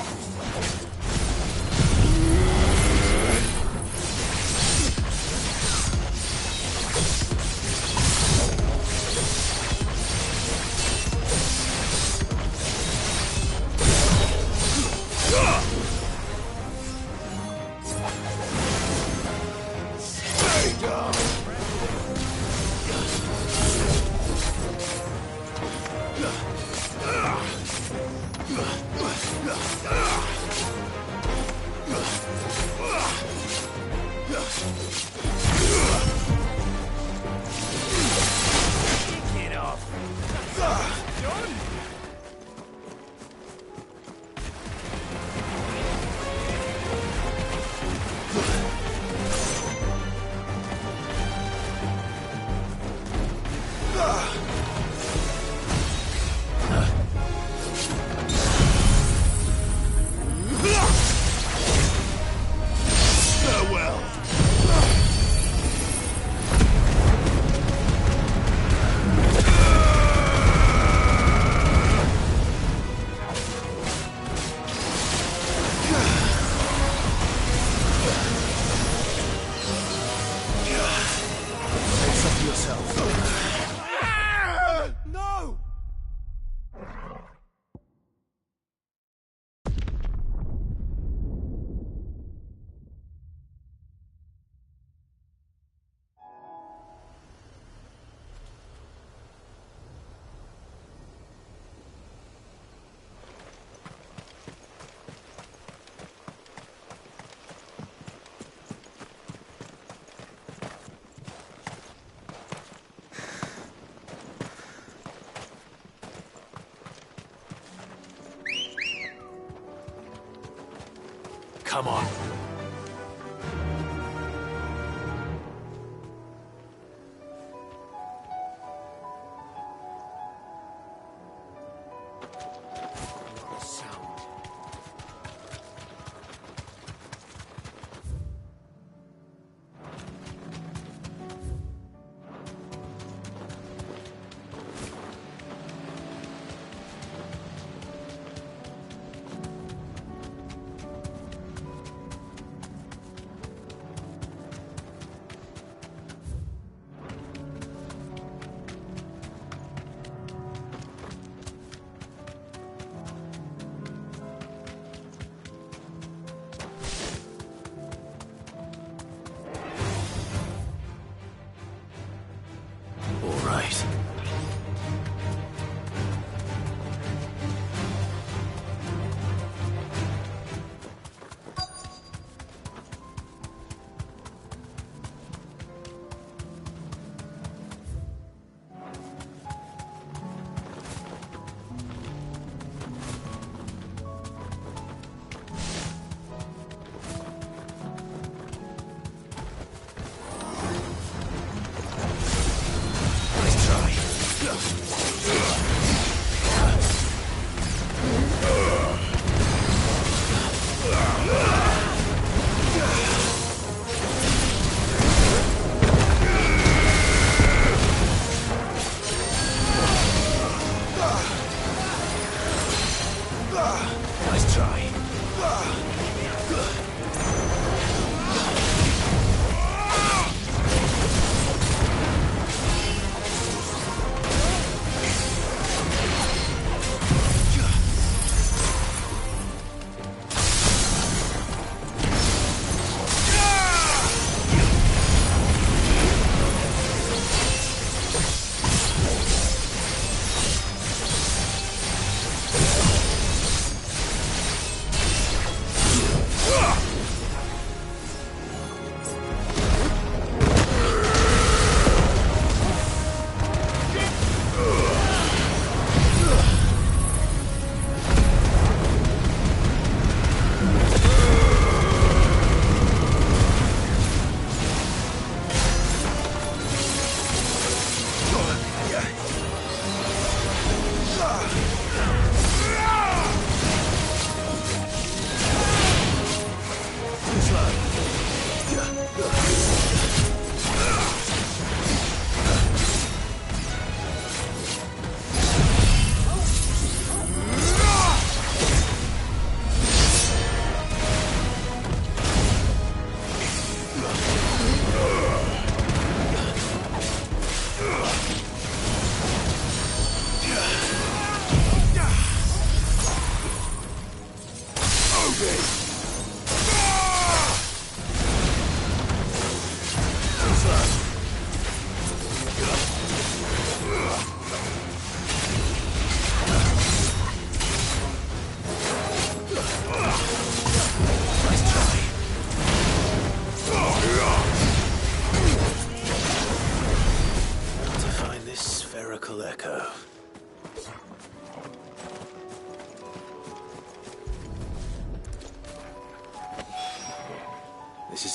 Come on.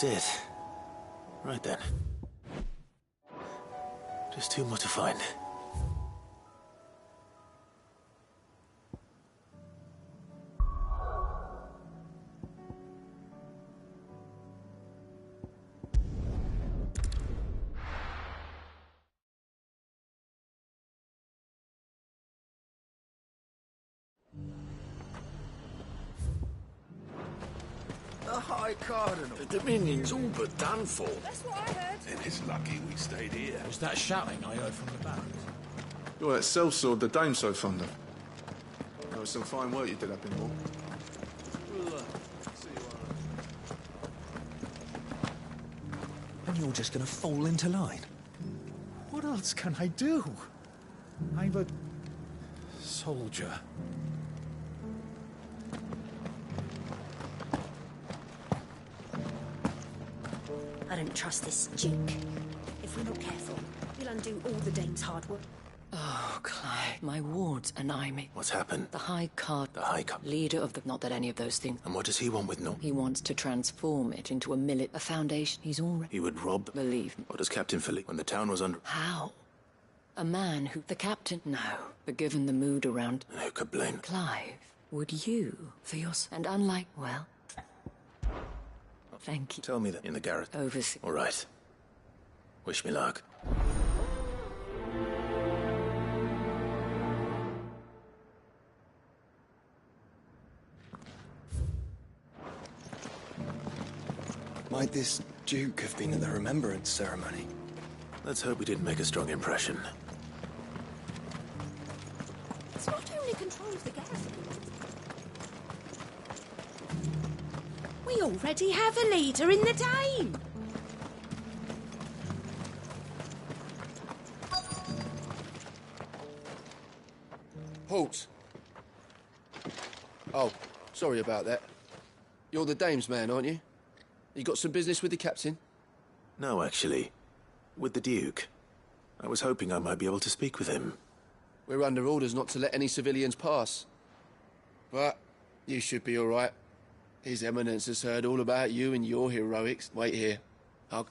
this it? Right then. Just two more to find. The High Cardinal. The Dominion's all but done for. That's what I heard. Then it's lucky we stayed here. Was that shouting I heard from the barracks? You're that sellsword the Dame's so fond of. That was some fine work you did up in Wall. And you're just gonna fall into line? What else can I do? I'm a soldier. I don't trust this Duke. If we're not careful, we'll undo all the Dane's hard work. Oh, Clive, my wards and I may... What's happened? The High Card... The High Card? Leader of the... Not that any of those things... And what does he want with Nor? He wants to transform it into a foundation. He's already... He would rob... Believe me. What does Captain Philippe when the town was under... How? A man who... The captain? No. But given the mood around... And who could blame... Clive, would you, for your... And unlike... Well... Thank you. Tell me that in the garret. Oversee. All right. Wish me luck. Might this Duke have been at the remembrance ceremony? Let's hope we didn't make a strong impression. It's not only control of the garrison. We already have a leader in the Dame. Halt! Oh, sorry about that. You're the Dame's man, aren't you? You got some business with the captain? No, actually. With the Duke. I was hoping I might be able to speak with him. We're under orders not to let any civilians pass. But you should be all right. His Eminence has heard all about you and your heroics. Wait here. I'll...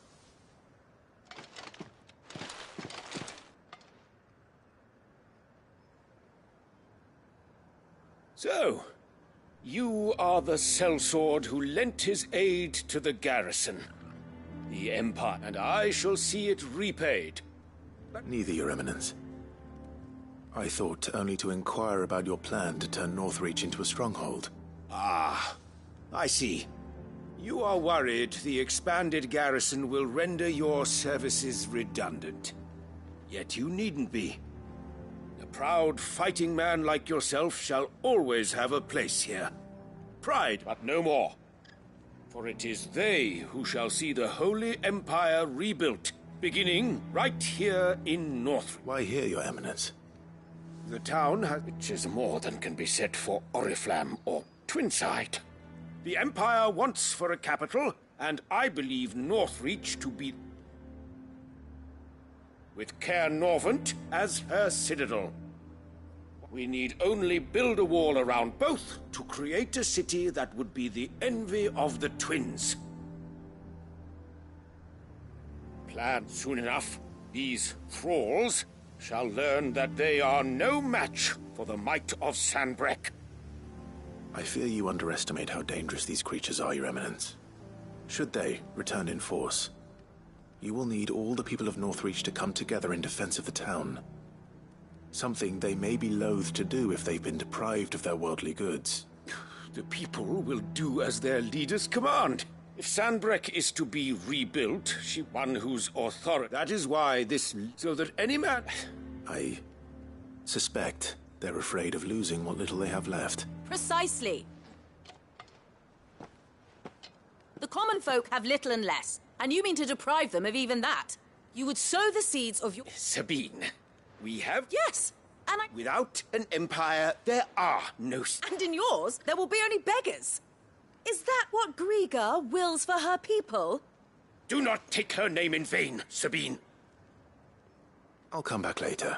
So, you are the sellsword who lent his aid to the garrison. The Empire, and I shall see it repaid. Neither, Your Eminence. I thought only to inquire about your plan to turn Northreach into a stronghold. Ah, I see. You are worried the expanded garrison will render your services redundant. Yet you needn't be. A proud fighting man like yourself shall always have a place here. Pride, but no more. For it is they who shall see the Holy Empire rebuilt, beginning right here in Northrop. Why here, Your Eminence? The town has... which is more than can be said for Oriflamme or Twinside. The Empire wants for a capital, and I believe Northreach to be... with Caer Norvent as her citadel. We need only build a wall around both to create a city that would be the envy of the twins. Plan soon enough, these thralls shall learn that they are no match for the might of Sanbreque. I fear you underestimate how dangerous these creatures are, Your Eminence. Should they return in force, you will need all the people of Northreach to come together in defense of the town. Something they may be loath to do if they've been deprived of their worldly goods. The people will do as their leaders command. If Sanbreque is to be rebuilt, she one whose authority... That is why this... so that any man... I suspect they're afraid of losing what little they have left. Precisely. The common folk have little and less, and you mean to deprive them of even that. You would sow the seeds of your... Sabine, we have... Yes, and I... Without an empire, there are no... And in yours, there will be only beggars. Is that what Griga wills for her people? Do not take her name in vain, Sabine. I'll come back later.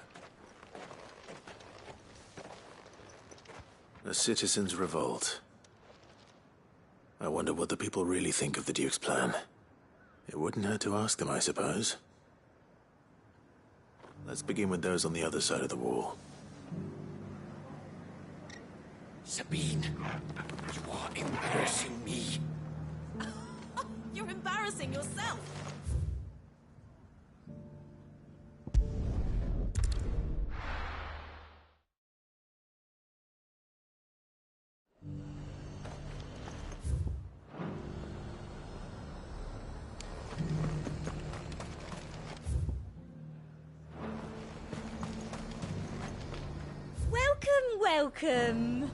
The citizens revolt. I wonder what the people really think of the Duke's plan. It wouldn't hurt to ask them, I suppose. Let's begin with those on the other side of the wall. Sabine, you are embarrassing me. You're embarrassing yourself. Welcome.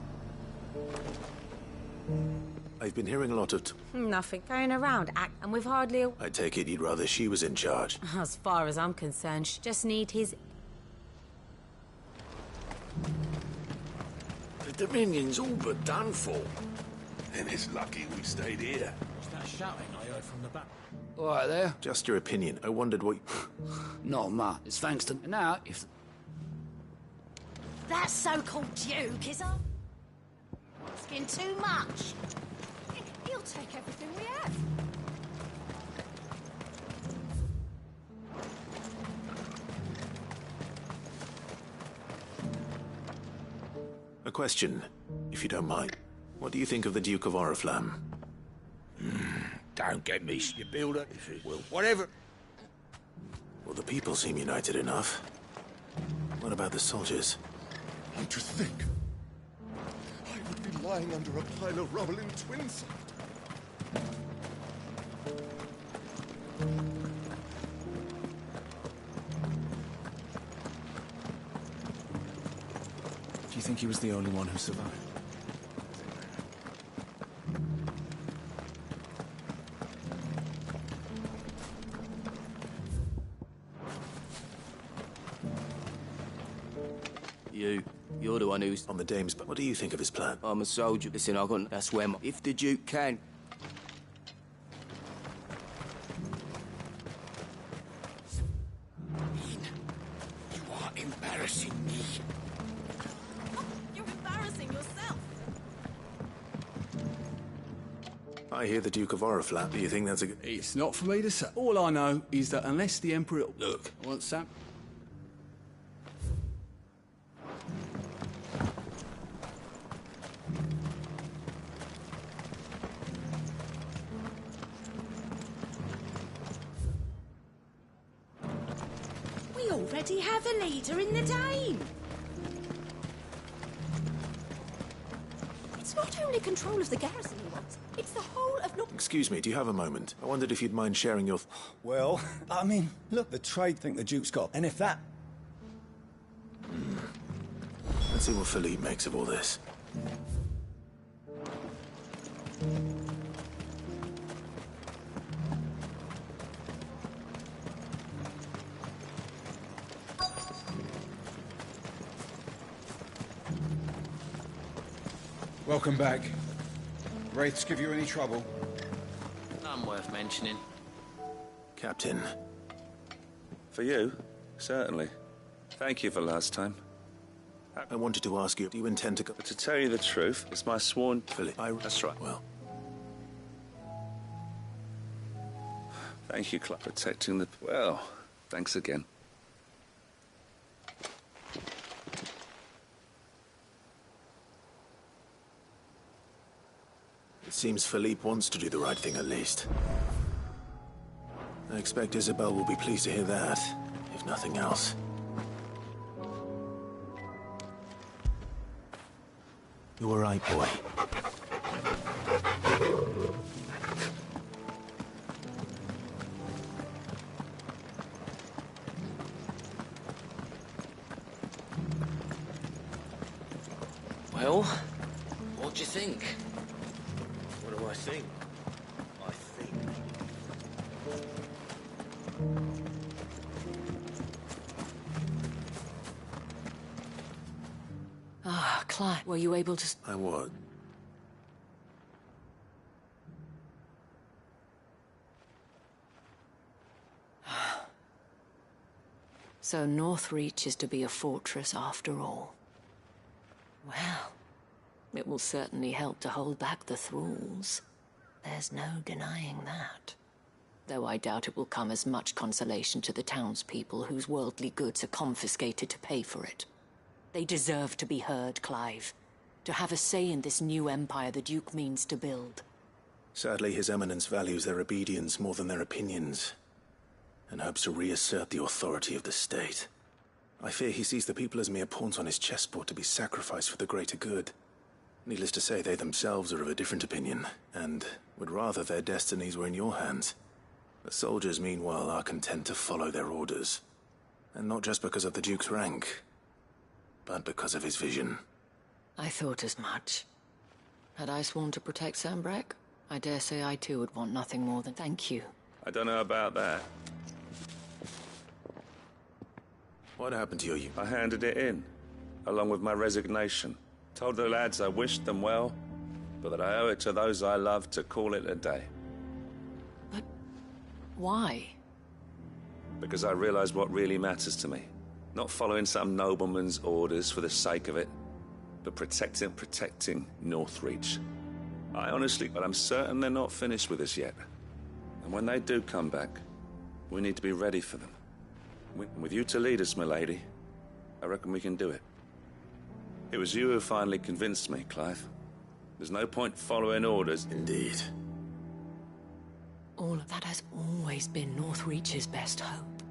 I've been hearing a lot of Nothing going around, and we've hardly... I take it you'd rather she was in charge. As far as I'm concerned, she just need his... The Dominion's all but done for. Then it's lucky we stayed here. What's that shouting I heard from the back? All right there. Just your opinion. I wondered what... Not much. It's thanks to... Now, if... That so-called Duke is asking too much. He'll take everything we have. A question, if you don't mind. What do you think of the Duke of Oriflamme? Don't get me, you builder. If it will. Whatever. Well, the people seem united enough. What about the soldiers? And to think, I would be lying under a pile of rubble in Twinside. Do you think he was the only one who survived? You're the one who's... On the dame's... But what do you think of his plan? I'm a soldier. Listen, I got... That's where if the Duke can... You are embarrassing me. You're embarrassing yourself. I hear the Duke of Oriflamme. Do you think that's a... It's not for me to say. All I know is that unless the Emperor... Look, I want Sam... We already have a leader in the Dane. It's not only control of the garrison he wants, it's the whole of North... Excuse me, do you have a moment? I wondered if you'd mind sharing your... Well, I mean, look, the trade think the Duke's got. And if that... Let's see what Philippe makes of all this. Welcome back. Wraiths give you any trouble? None worth mentioning. Captain. For you? Certainly. Thank you for last time. I wanted to ask you, do you intend to go... But to tell you the truth, it's my sworn... Philippe, That's right. Well... Thank you, Clark, for protecting the... Well, thanks again. It seems Philippe wants to do the right thing, at least. I expect Isabel will be pleased to hear that, if nothing else. You all right, boy? Well, what do you think? What do I think? I think... Ah, Clive, were you able to... I what? So Northreach is to be a fortress after all. Well, it will certainly help to hold back the thralls. There's no denying that. though I doubt it will come as much consolation to the townspeople whose worldly goods are confiscated to pay for it. They deserve to be heard, Clive. To have a say in this new empire the Duke means to build. Sadly, His Eminence values their obedience more than their opinions, and hopes to reassert the authority of the state. I fear he sees the people as mere pawns on his chessboard to be sacrificed for the greater good. Needless to say, they themselves are of a different opinion, and would rather their destinies were in your hands. The soldiers, meanwhile, are content to follow their orders. And not just because of the Duke's rank, but because of his vision. I thought as much. Had I sworn to protect Sambrek, I dare say I too would want nothing more than thank you. I don't know about that. What happened to your unit? I handed it in, along with my resignation. Told the lads I wished them well, but that I owe it to those I love to call it a day. But why? Because I realized what really matters to me. Not following some nobleman's orders for the sake of it, but protecting Northreach. But I'm certain they're not finished with us yet. And when they do come back, we need to be ready for them. With you to lead us, milady, I reckon we can do it. It was you who finally convinced me, Clive. There's no point following orders. Indeed. All of that has always been Northreach's best hope.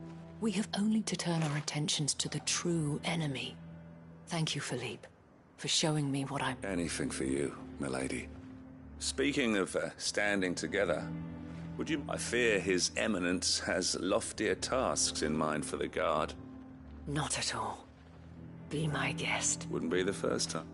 We have only to turn our attentions to the true enemy. Thank you, Philippe, for showing me what I'm... Anything for you, milady. Speaking of standing together, would you... I fear His Eminence has loftier tasks in mind for the Guard. Not at all. Be my guest. Wouldn't be the first time.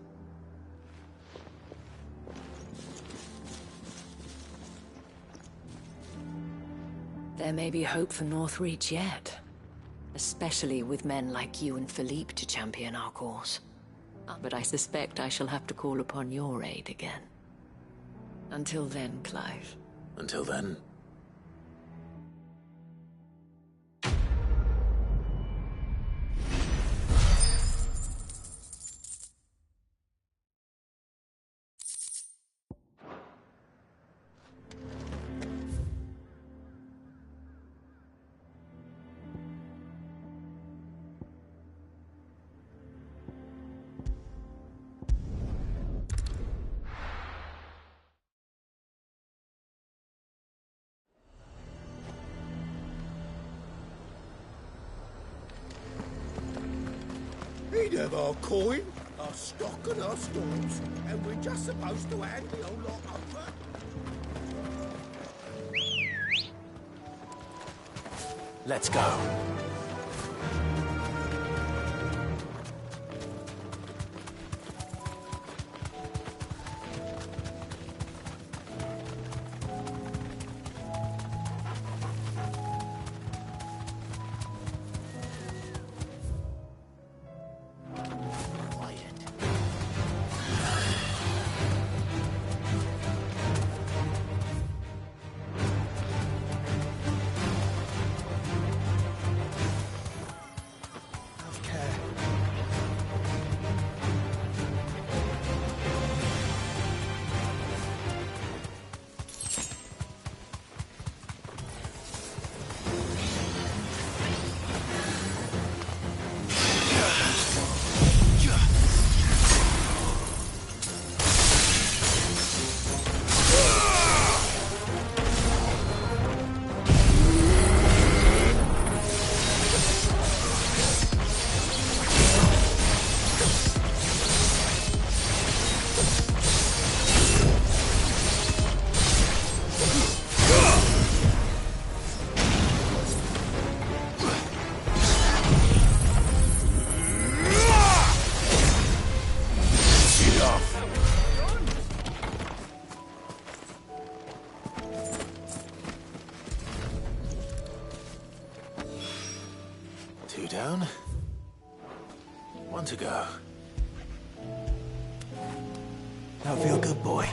There may be hope for Northreach yet. Especially with men like you and Philippe to champion our cause. But I suspect I shall have to call upon your aid again. Until then, Clive. Until then. He'd have our coin, our stock and our stores, and we're just supposed to hand the whole lot over. Let's go. Two down. One to go. That feel good, boy.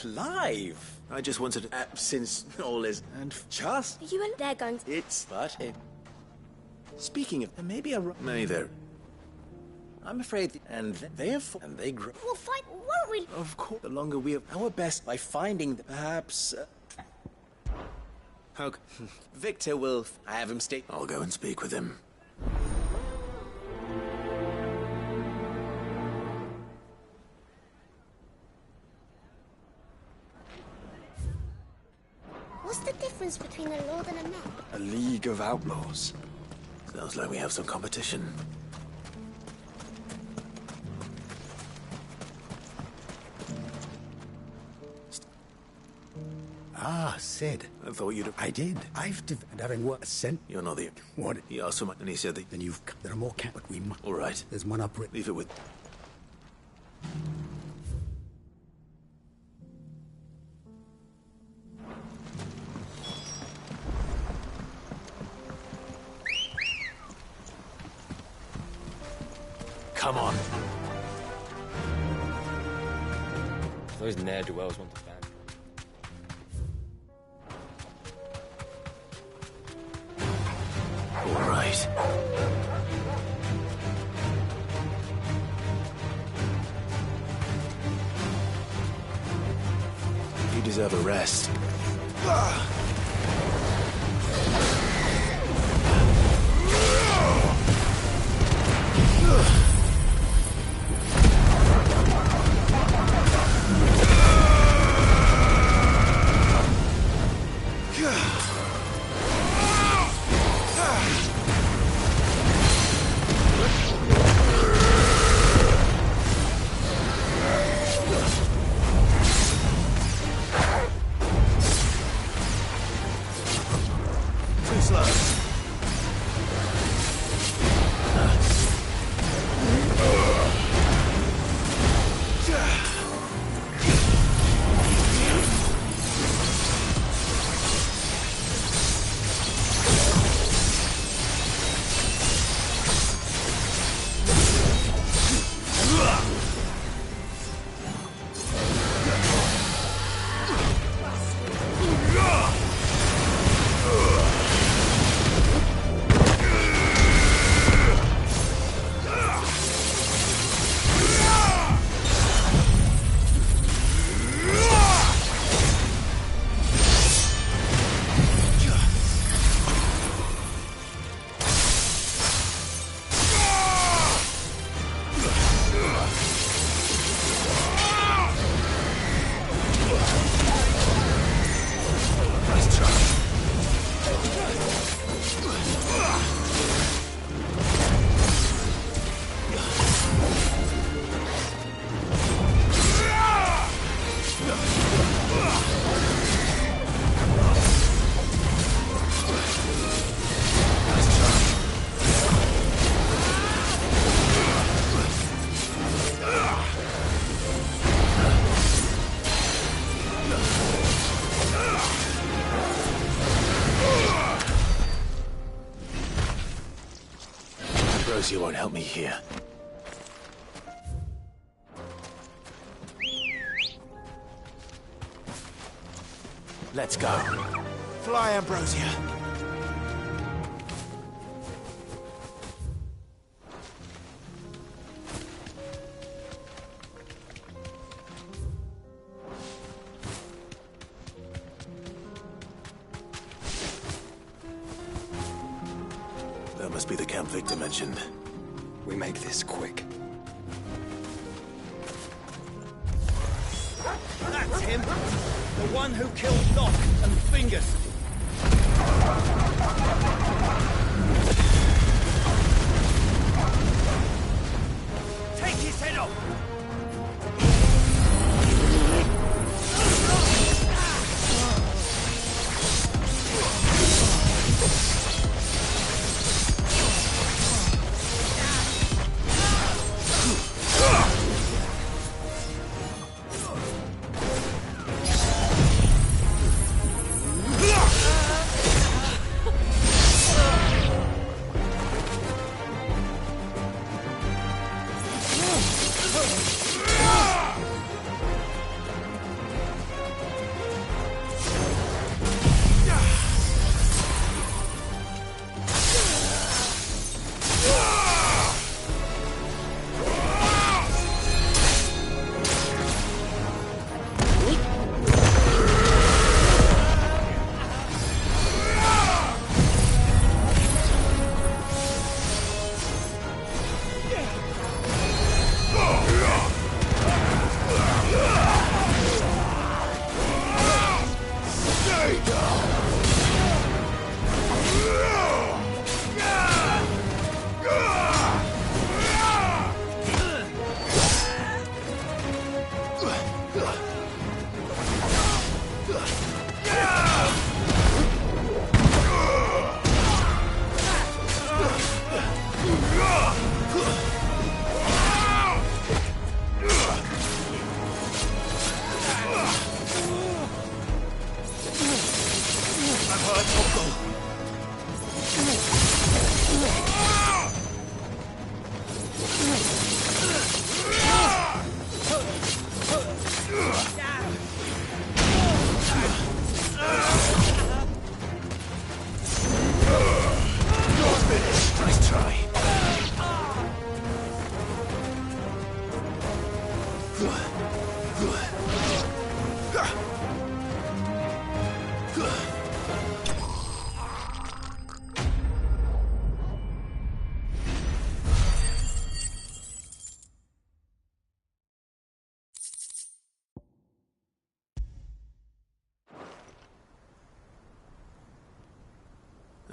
Clive! I just wanted to... since all is... And just... You and they're going to... It's... But... Speaking of... Maybe a... Maybe there... I'm afraid... And therefore... And they grow... We'll fight, won't we? Of course. The longer we have... Our best by finding... Perhaps... Okay. Victor will... I have him stay... I'll go and speak with him. What's the difference between a lord and a man? A league of outlaws. Sounds like we have some competition. Ah, Sid. I thought you'd... I did. And having what? Sent... You're not the... What? He asked for my... And he said that... Then you've... There are more cat... But we must... All right. There's one up... Leave it with... Come on. Those ne'er-do-wells want to ban. All right. You deserve a rest. You won't help me here. Let's go. Fly, Ambrosia. That must be the camp Victor mentioned. We make this quick. That's him! The one who killed Locke and Fingers! Take his head off!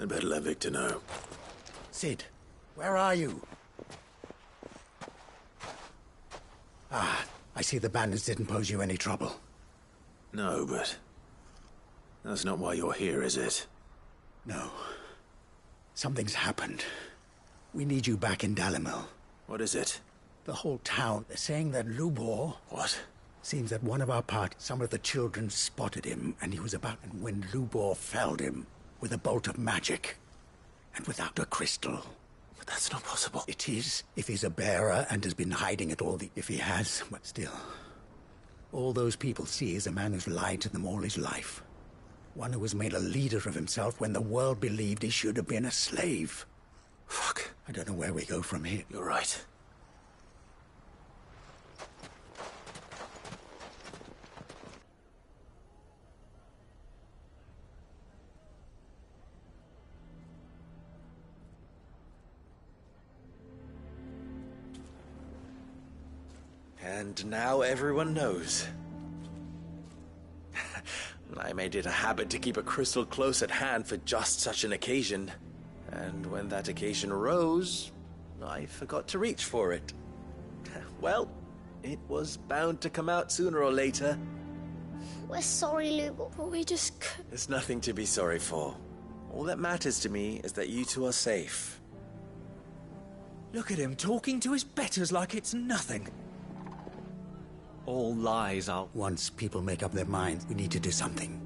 I'd better let Victor know. Sid, where are you? Ah, I see the bandits didn't pose you any trouble. No, but that's not why you're here, is it? No. Something's happened. We need you back in Dalimil. What is it? The whole town. They're saying that Lubor... What? Seems that one of our party, some of the children spotted him, and he was about... And when Lubor felled him with a bolt of magic, and without a crystal... But that's not possible. It is, if he's a bearer and has been hiding it all the... If he has, but still... All those people see is a man who's lied to them all his life. One who has made a leader of himself when the world believed he should have been a slave. Fuck. I don't know where we go from here. You're right. And now everyone knows. I made it a habit to keep a crystal close at hand for just such an occasion. And when that occasion arose, I forgot to reach for it. Well, it was bound to come out sooner or later. We're sorry, Lubor, but we just couldn't. There's nothing to be sorry for. All that matters to me is that you two are safe. Look at him talking to his betters like it's nothing. All lies are... Once people make up their minds, we need to do something.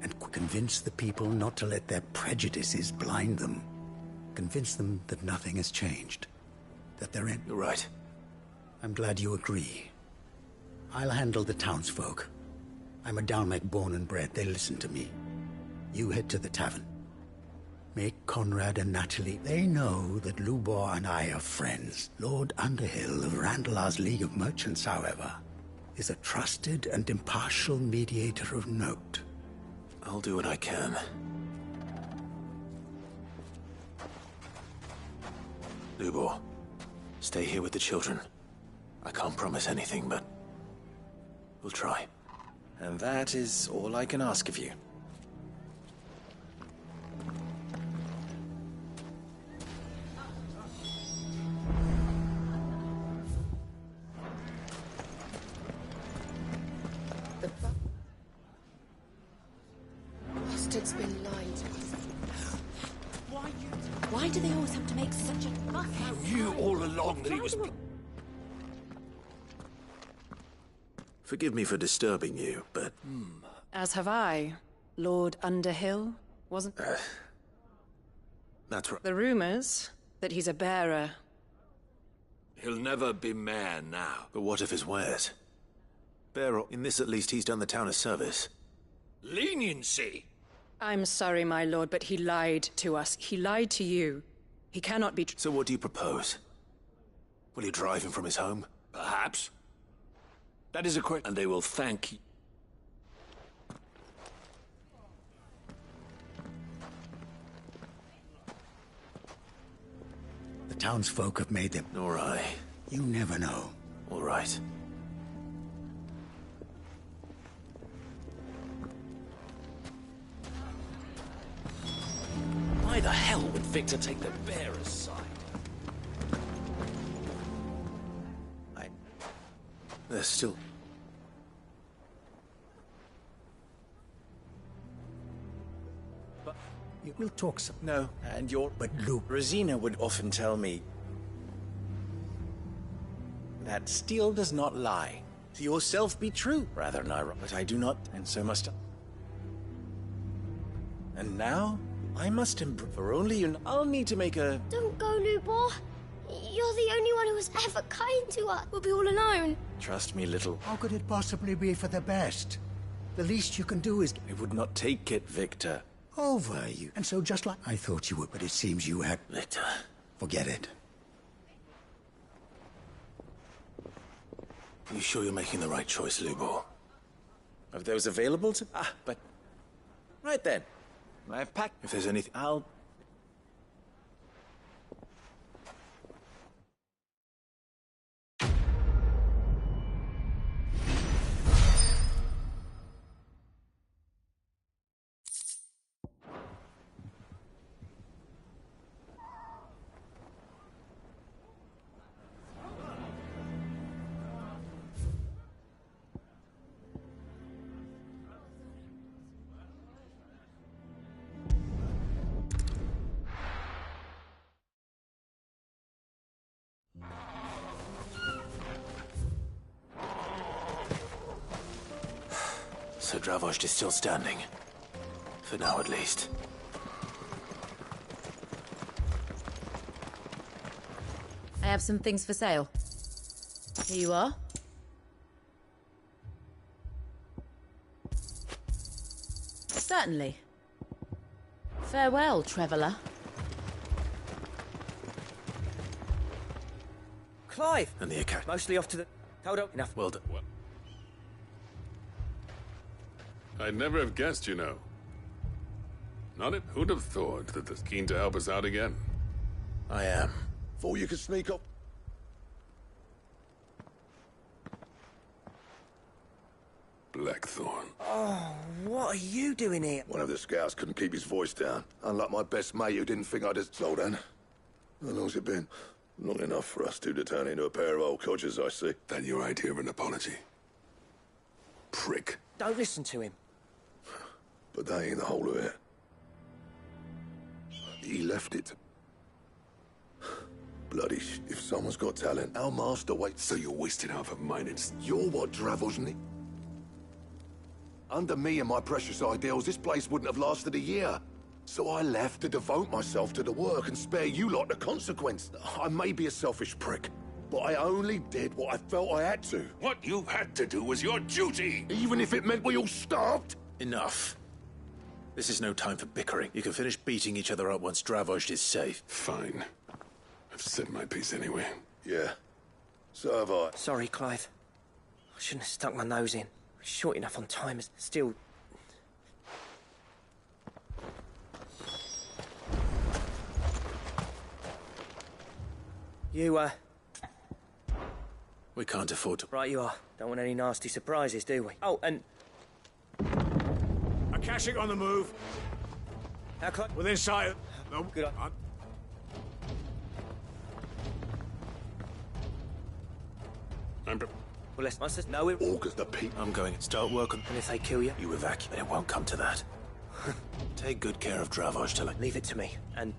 And convince the people not to let their prejudices blind them. Convince them that nothing has changed. That they're in... You're right. I'm glad you agree. I'll handle the townsfolk. I'm a Dalmec born and bred. They listen to me. You head to the tavern. Make Conrad and Natalie... They know that Lubor and I are friends. Lord Underhill of Randalar's League of Merchants, however, is a trusted and impartial mediator of note. I'll do what I can. Lubor, stay here with the children. I can't promise anything, but we'll try. And that is all I can ask of you. Bastard's been lied. Why do they always have to make such a fuss? I knew all along that he was... Forgive me for disturbing you, but... As have I. Lord Underhill, wasn't... That's right. The rumors that he's a bearer. He'll never be mayor now. But what of his wares? Bearer, in this at least he's done the town a service. Leniency? I'm sorry, my lord, but he lied to us. He lied to you. He cannot be... So what do you propose? Will you drive him from his home? Perhaps. That is a question, and they will thank you. The townsfolk have made them. Nor I. You never know. All right. Why the hell would Victor take the bearer's side? There's still... But... We'll talk some... No, and you're... But Luke... Rosina would often tell me... that steel does not lie. To yourself be true, rather than ironic. But I do not, and so must I. And now, I must improve. For only you... I'll need to make a... Don't go, Lubor. You're the only one who was ever kind to us. We'll be all alone. Trust me, little. How could it possibly be for the best? The least you can do is... I would not take it, Victor. Over you. And so just like... I thought you would, but it seems you had... Victor. Forget it. You sure you're making the right choice, Lubor? Of those available to... Ah, but... Right then. I've packed... If there's anything... I'll... So Dravost is still standing. For now, at least. I have some things for sale. Here you are. Certainly. Farewell, traveller. Clive! And the account. Mostly off to the... Hold up. Enough. Well done. I'd never have guessed, you know. Who'd have thought that they're keen to help us out again? I am. Thought you could sneak up. Blackthorn. Oh, what are you doing here? One of the scouts couldn't keep his voice down. Unlike my best mate who didn't think I'd just... Slow down. How long's it been? Long enough for us two to turn into a pair of old codgers, I see. That your idea of an apology? Prick. Don't listen to him. But that ain't the whole of it. He left it. Bloody if someone's got talent, our master waits. So you're wasting half of mine and... You're what Dravost need. Under me and my precious ideals, this place wouldn't have lasted a year. So I left to devote myself to the work and spare you lot the consequence. I may be a selfish prick, but I only did what I felt I had to. What you had to do was your duty! Even if it meant we all starved? Enough. This is no time for bickering. You can finish beating each other up once Dravost is safe. Fine. I've said my piece anyway. Yeah. So have I. Sorry, Clive. I shouldn't have stuck my nose in. Short enough on time, still... You, We can't afford to... Right you are. Don't want any nasty surprises, do we? Oh, and... Akashic on the move. How close? Within sight. No. Good on. Well, let's must know it. August the peak. I'm going to start work on... And if they kill you? You evacuate. It won't come to that. Take good care of Dravost till I... Leave it to me, and...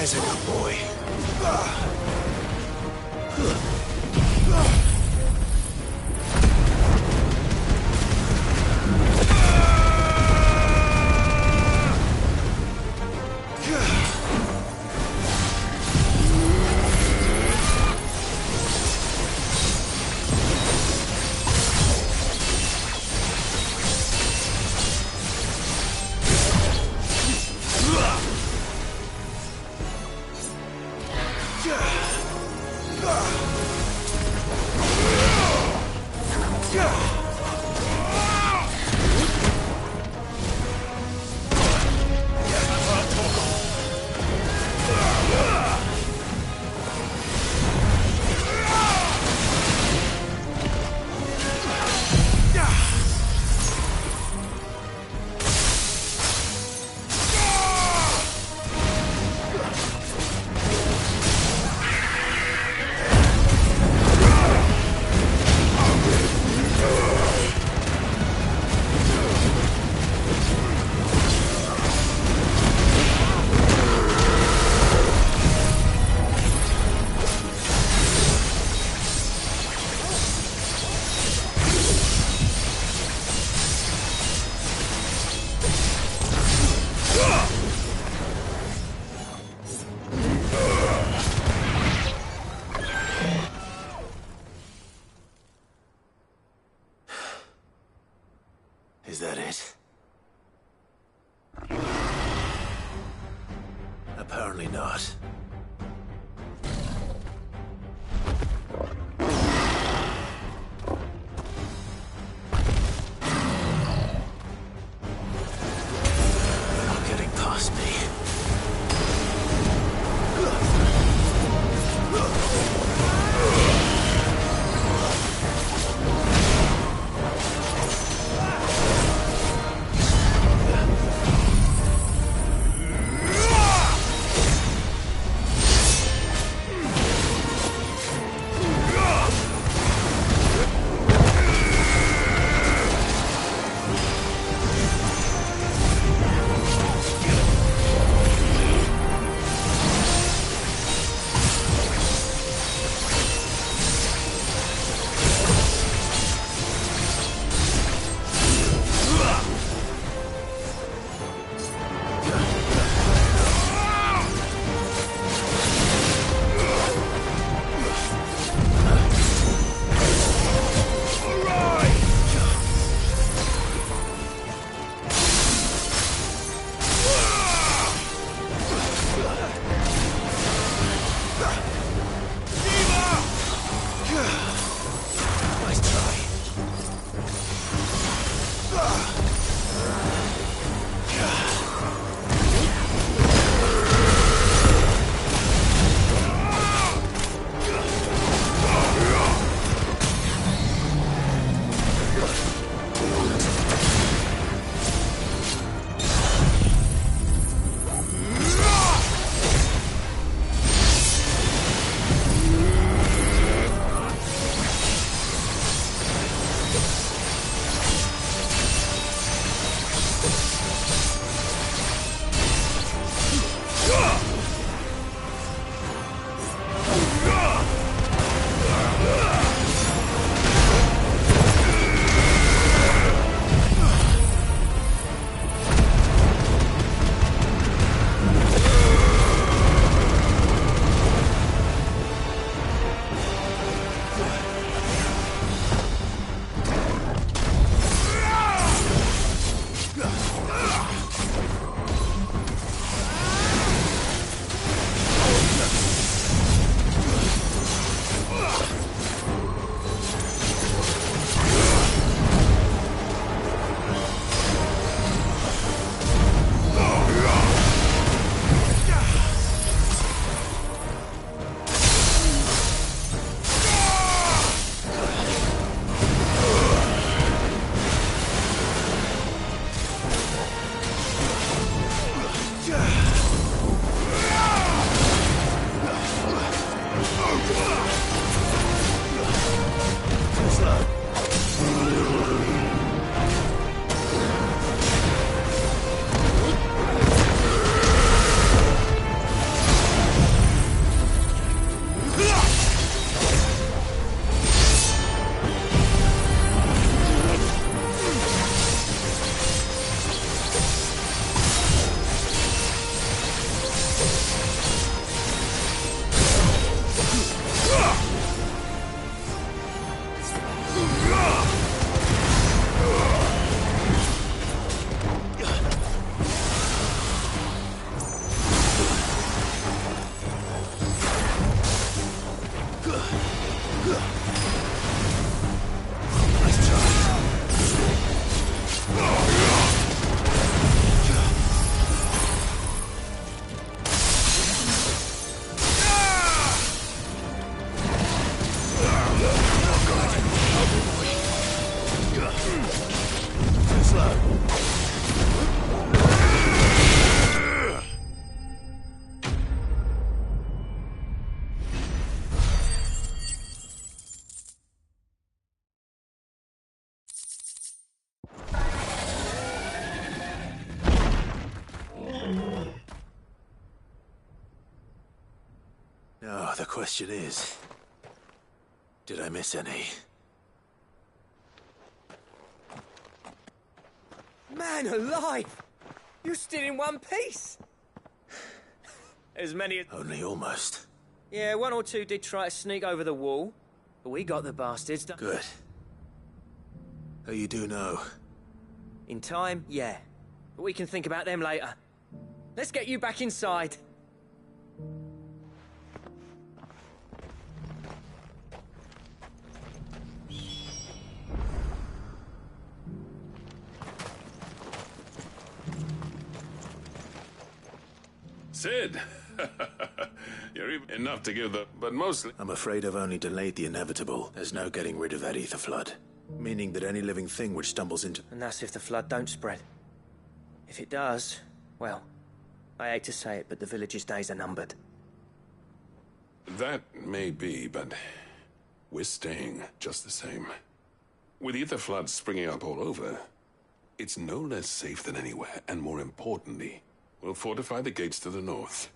There's a good boy. Apparently not. You're not getting past me. Now, the question is, did I miss any? Man alive! You're still in one piece! As many as... Only almost. Yeah, one or two did try to sneak over the wall, but we got the bastards. Good. Oh, you do know? In time, yeah. But we can think about them later. Let's get you back inside. Sid! You're even enough to give the... But mostly... I'm afraid I've only delayed the inevitable. There's no getting rid of that ether flood. Meaning that any living thing which stumbles into... And that's if the flood don't spread. If it does, well, I hate to say it, but the village's days are numbered. That may be, but we're staying just the same. With ether floods springing up all over, it's no less safe than anywhere, and more importantly, we'll fortify the gates to the north,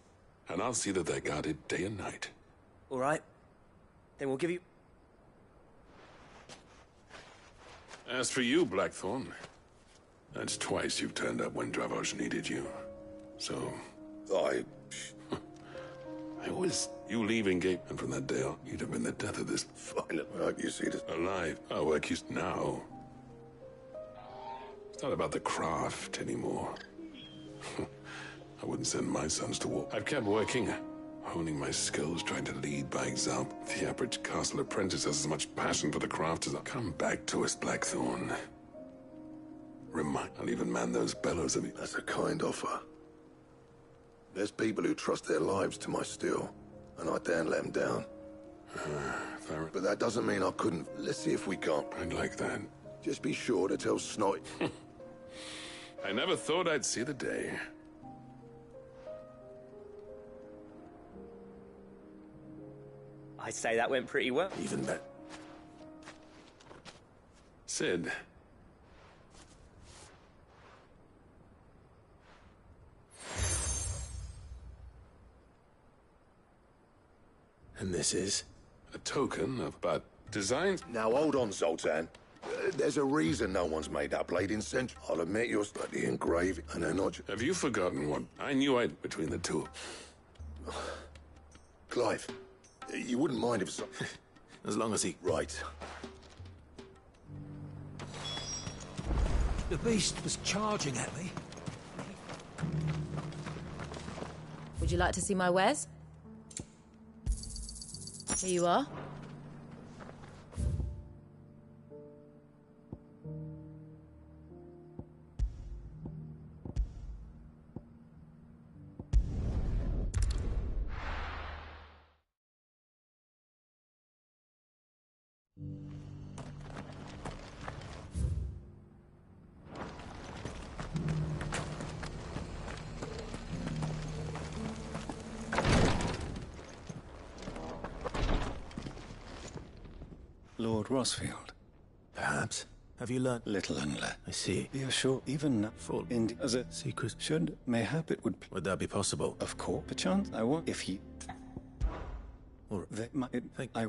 and I'll see that they're guarded day and night. All right. Then we'll give you... As for you, Blackthorn, that's twice you've turned up when Dravosh needed you. So, I was... You leaving Gate, and from that day on, you'd have been the death of this... Fine, I hope you see this. Alive. Our work is now. It's not about the craft anymore. I wouldn't send my sons to war. I've kept working, honing my skills, trying to lead by example. The average castle apprentice has as much passion for the craft as I... Come back to us, Blackthorn. I'll even man those bellows of me. That's a kind offer. There's people who trust their lives to my steel, and I daren't let them down. But that doesn't mean I couldn't. Let's see if we can't. I'd like that. Just be sure to tell Snotty. I never thought I'd see the day. I'd say that went pretty well. Even better. Sid. And this is? A token of, but designed... Now hold on, Zoltan. There's a reason no one's made that blade in centuries. I'll admit you're slightly engraved, and they're not... Have you forgotten what I knew between the two? Clive, you wouldn't mind if... As long as he... Right. The beast was charging at me. Would you like to see my wares? Here you are. Lord Rosfield. Perhaps. Have you learned? Little and less. I see. Be assured, even full in as a secret should, mayhap it would... Would that be possible? Of course. Perchance, I want... If he... Or they might... I...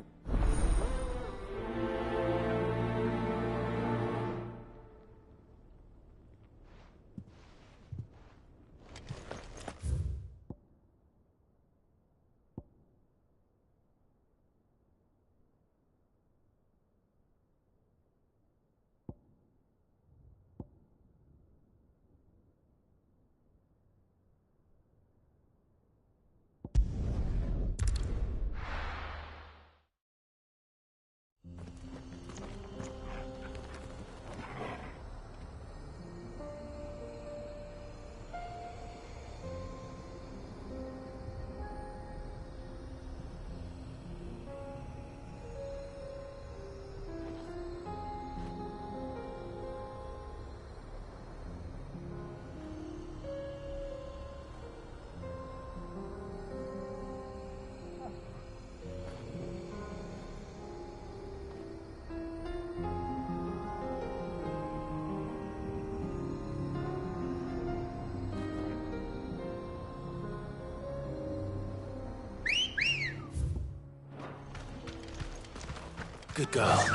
Good girl.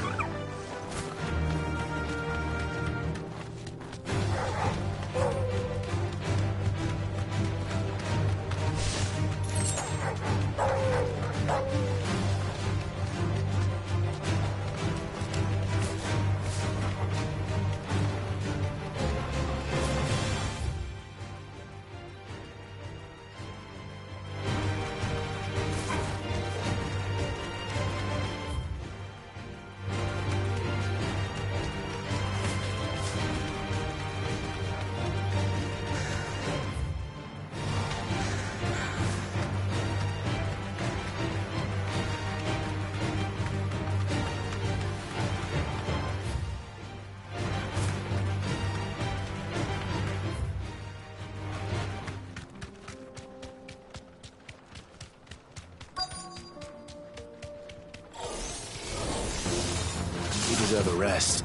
deserve a rest.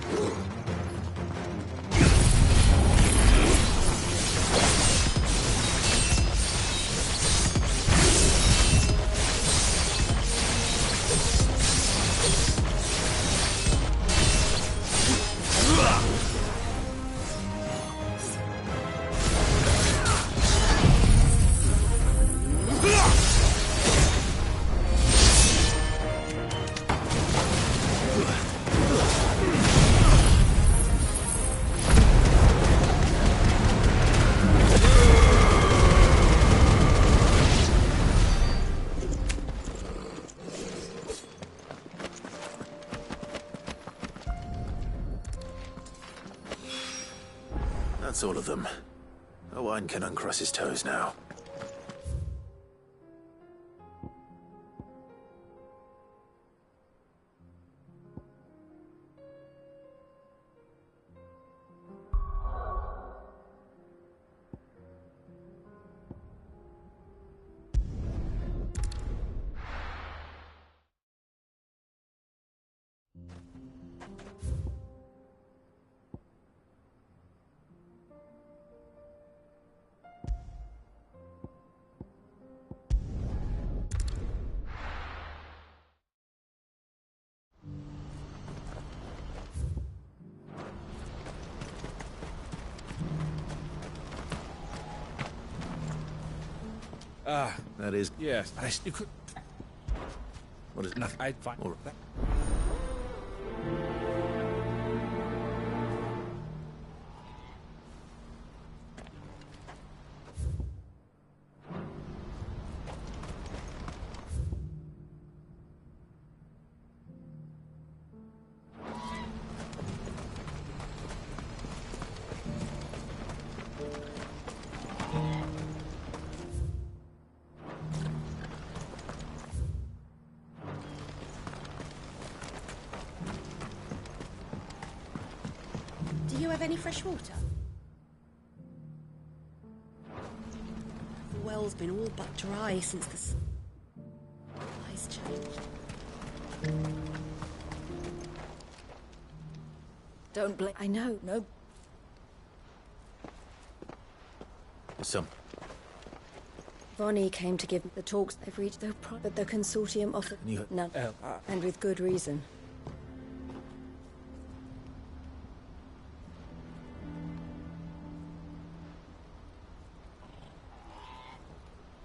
That's all of them. Owain can uncross his toes now. That is... Yes, you could... What is... Nothing. I'd find... All right. Do you have any fresh water? The well's been all but dry since the ice changed. Don't blame. I know. No. Some... Vonnie came to give the talks they've reached, but the consortium offered none, and with good reason.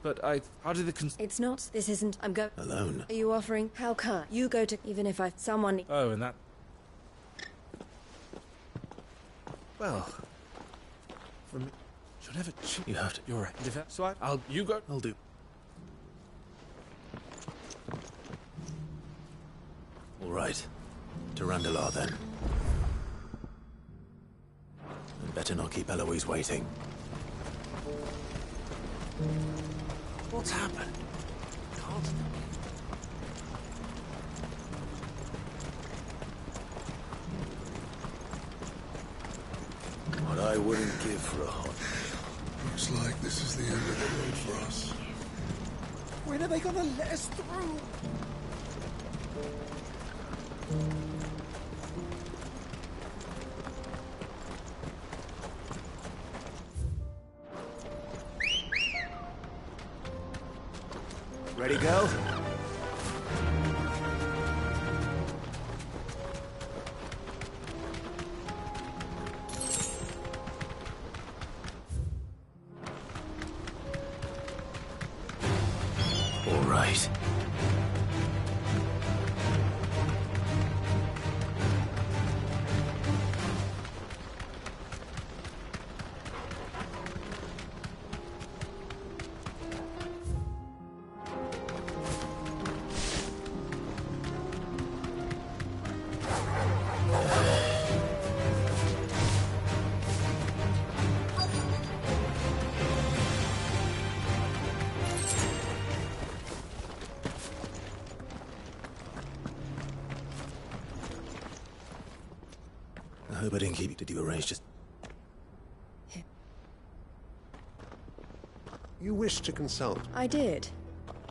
But how did the It's not. This isn't. I'm go. Alone. Are you offering? How can you go to? Even if someone. Oh, and that. Well, for me, you'll never. You have to. You're right. So you go. I'll do. All right. To Randalar then. I'd better not keep Eloise waiting. What's happened? What I wouldn't give for a hot meal. Looks like this is the end of the road for us. When are they gonna let us through? Ready, go? All right. I hope I didn't keep you. Did you arrange just... You wish to consult? I did.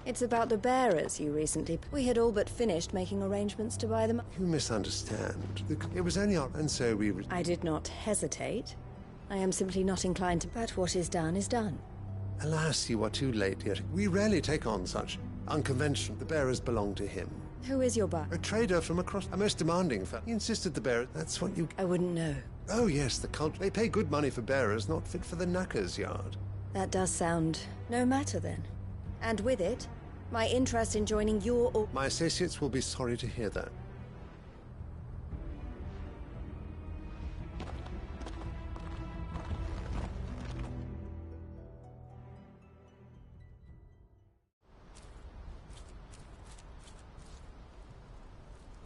It's about the bearers you recently... We had all but finished making arrangements to buy them. You misunderstand. It was only our... And so we... I did not hesitate. I am simply not inclined to... But what is done is done. Alas, you are too late yet. We rarely take on such unconventional. The bearers belong to him. Who is your buyer? A trader from across... A most demanding fellow. He insisted the bearer... That's what you... I wouldn't know. Oh, yes, the cult... They pay good money for bearers, not fit for the knacker's yard. That does sound... no matter, then. And with it, my interest in joining your... My associates will be sorry to hear that.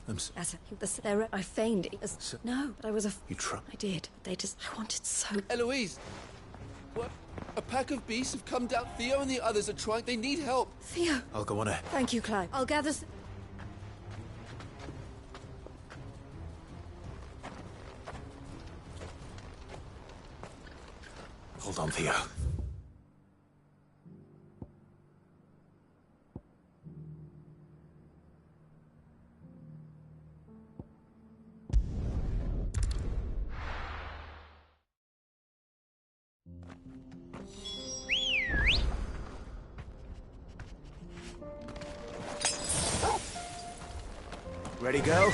I'm sorry. I feigned it. No, but I was a... You tried. I did. They just... I wanted so... Eloise! What? A pack of beasts have come down. Theo and the others are trying. They need help. Theo! I'll go on ahead. Thank you, Clive. I'll gather... Hold on, Theo. Ready, go?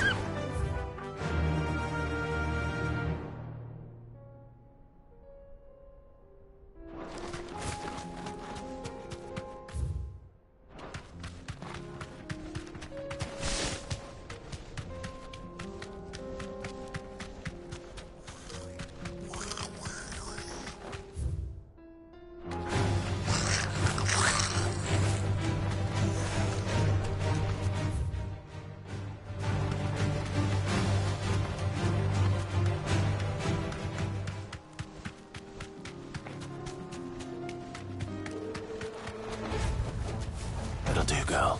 That'll do, girl.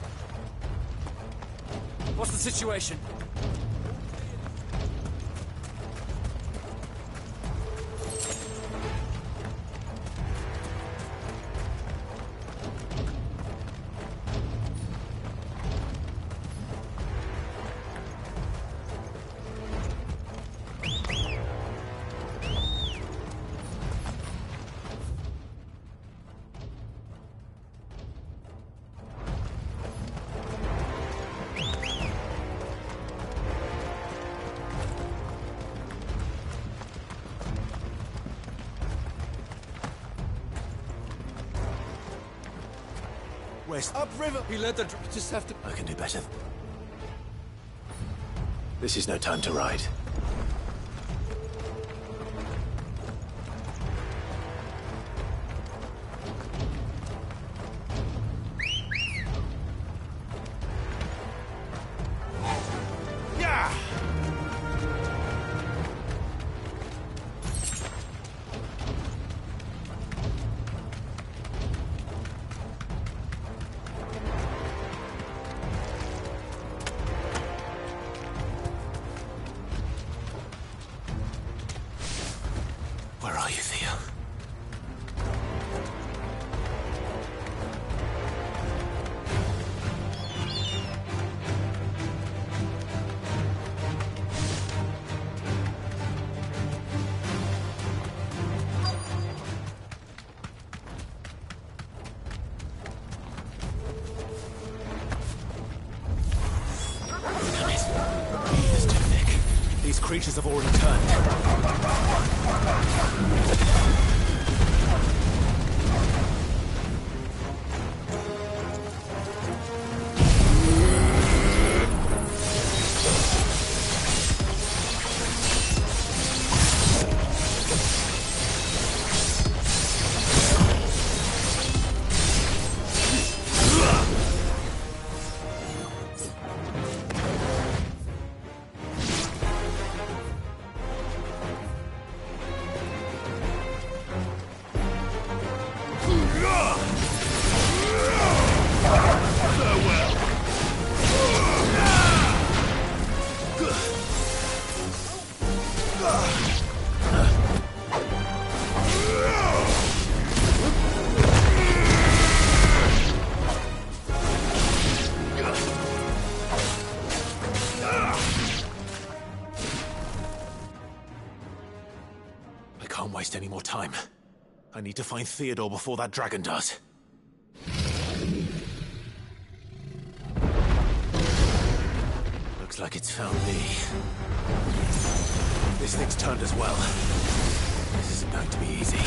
What's the situation? West. Upriver! He led the... Just have to... I can do better. This is no time to ride. Yeah! Where are you, Theo? Damn it. It's too thick. These creatures have already turned. I need to find Theodore before that dragon does. Looks like it's found me. This thing's turned as well. This isn't going to be easy.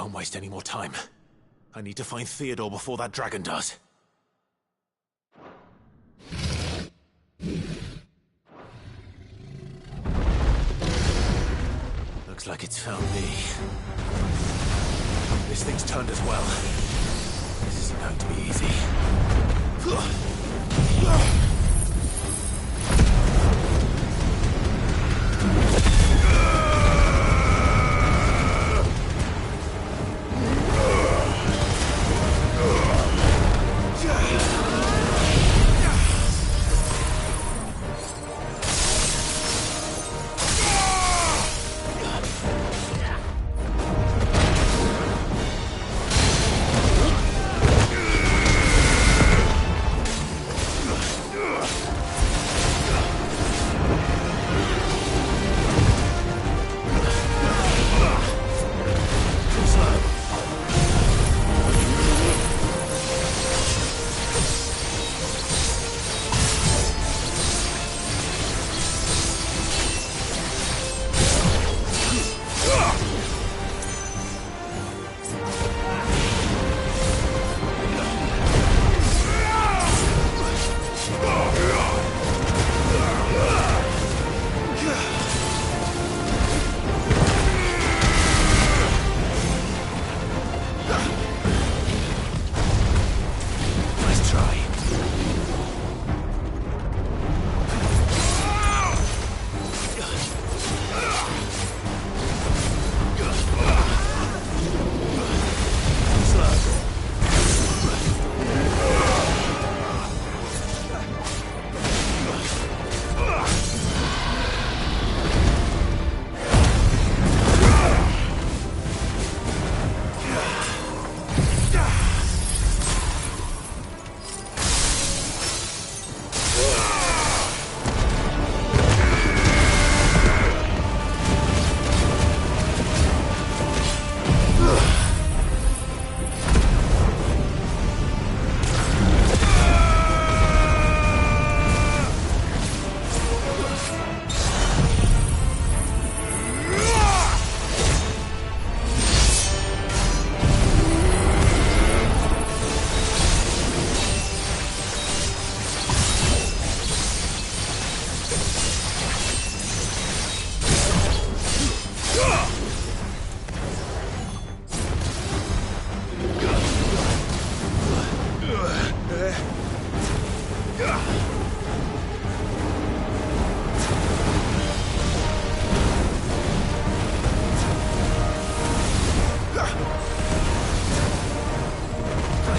Can't waste any more time. I need to find Theodore before that dragon does. Looks like it's found me. This thing's turned as well. This isn't going to be easy.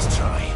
Nice try.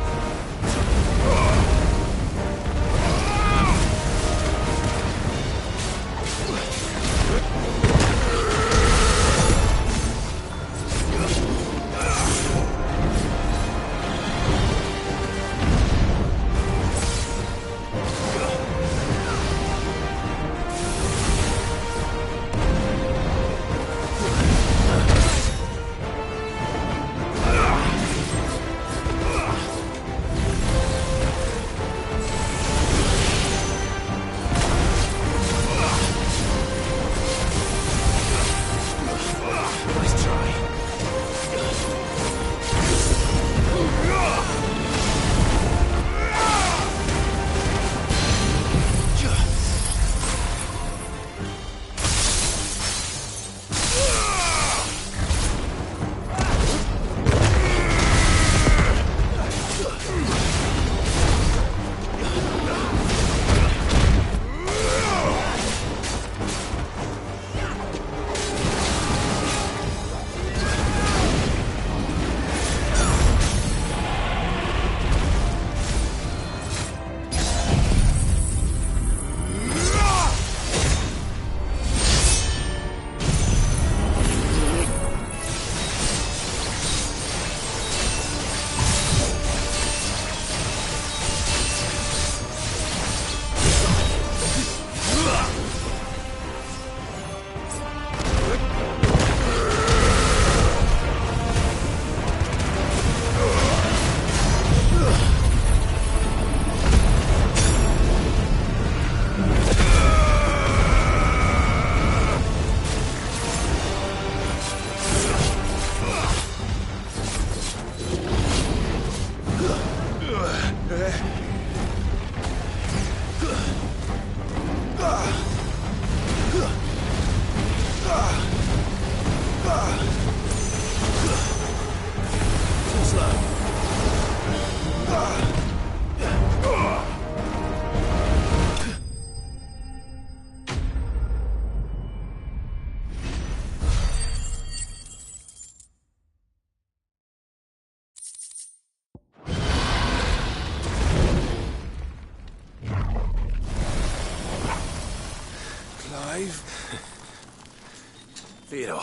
Theodore,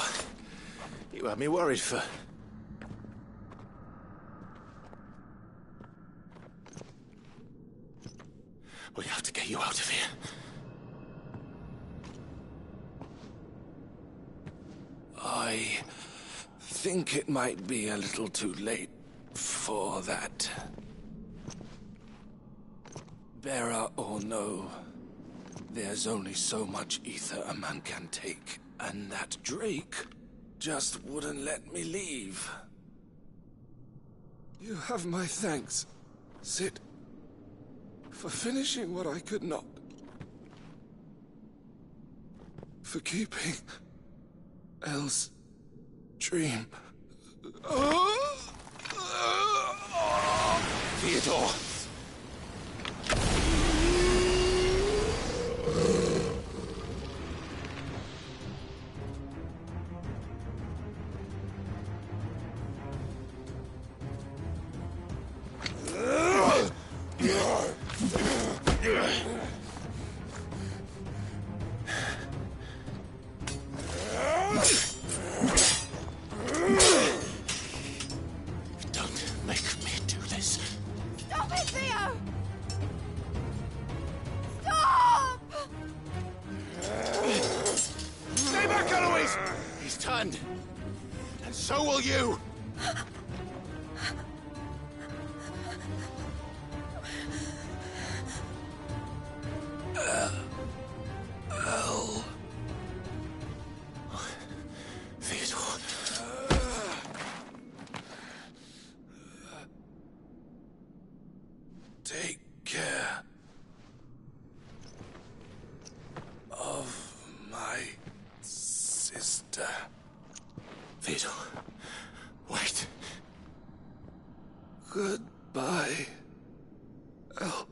you had me worried for... We have to get you out of here. I think it might be a little too late for that. Bearer or no, there's only so much ether a man can take, and that Drake just wouldn't let me leave. You have my thanks, Sid, for finishing what I could not. For keeping Elle's dream. Theodore! Don't make me do this. Stop it, Theo! Stop! Stay back, Eloise! He's turned. And so will you. Take care of my sister. Theodore, wait. Goodbye, Elle.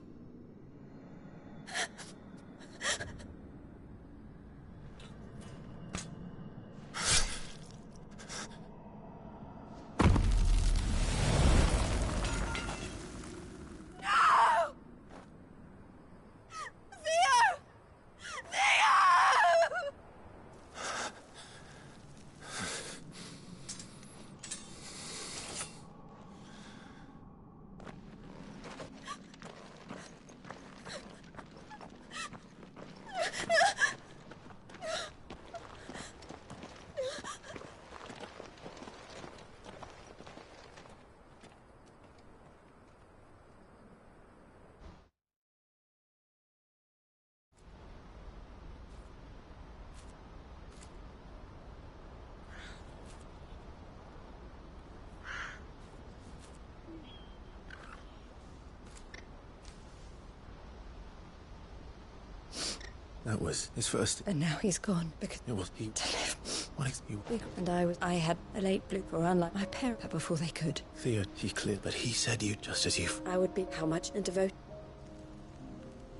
That was his first... And now he's gone because... It was he... To live. What is you... And I had a late blue for unlike my parents before they could. Theo, he clear, but he said you just as you... I would be how much and devoted.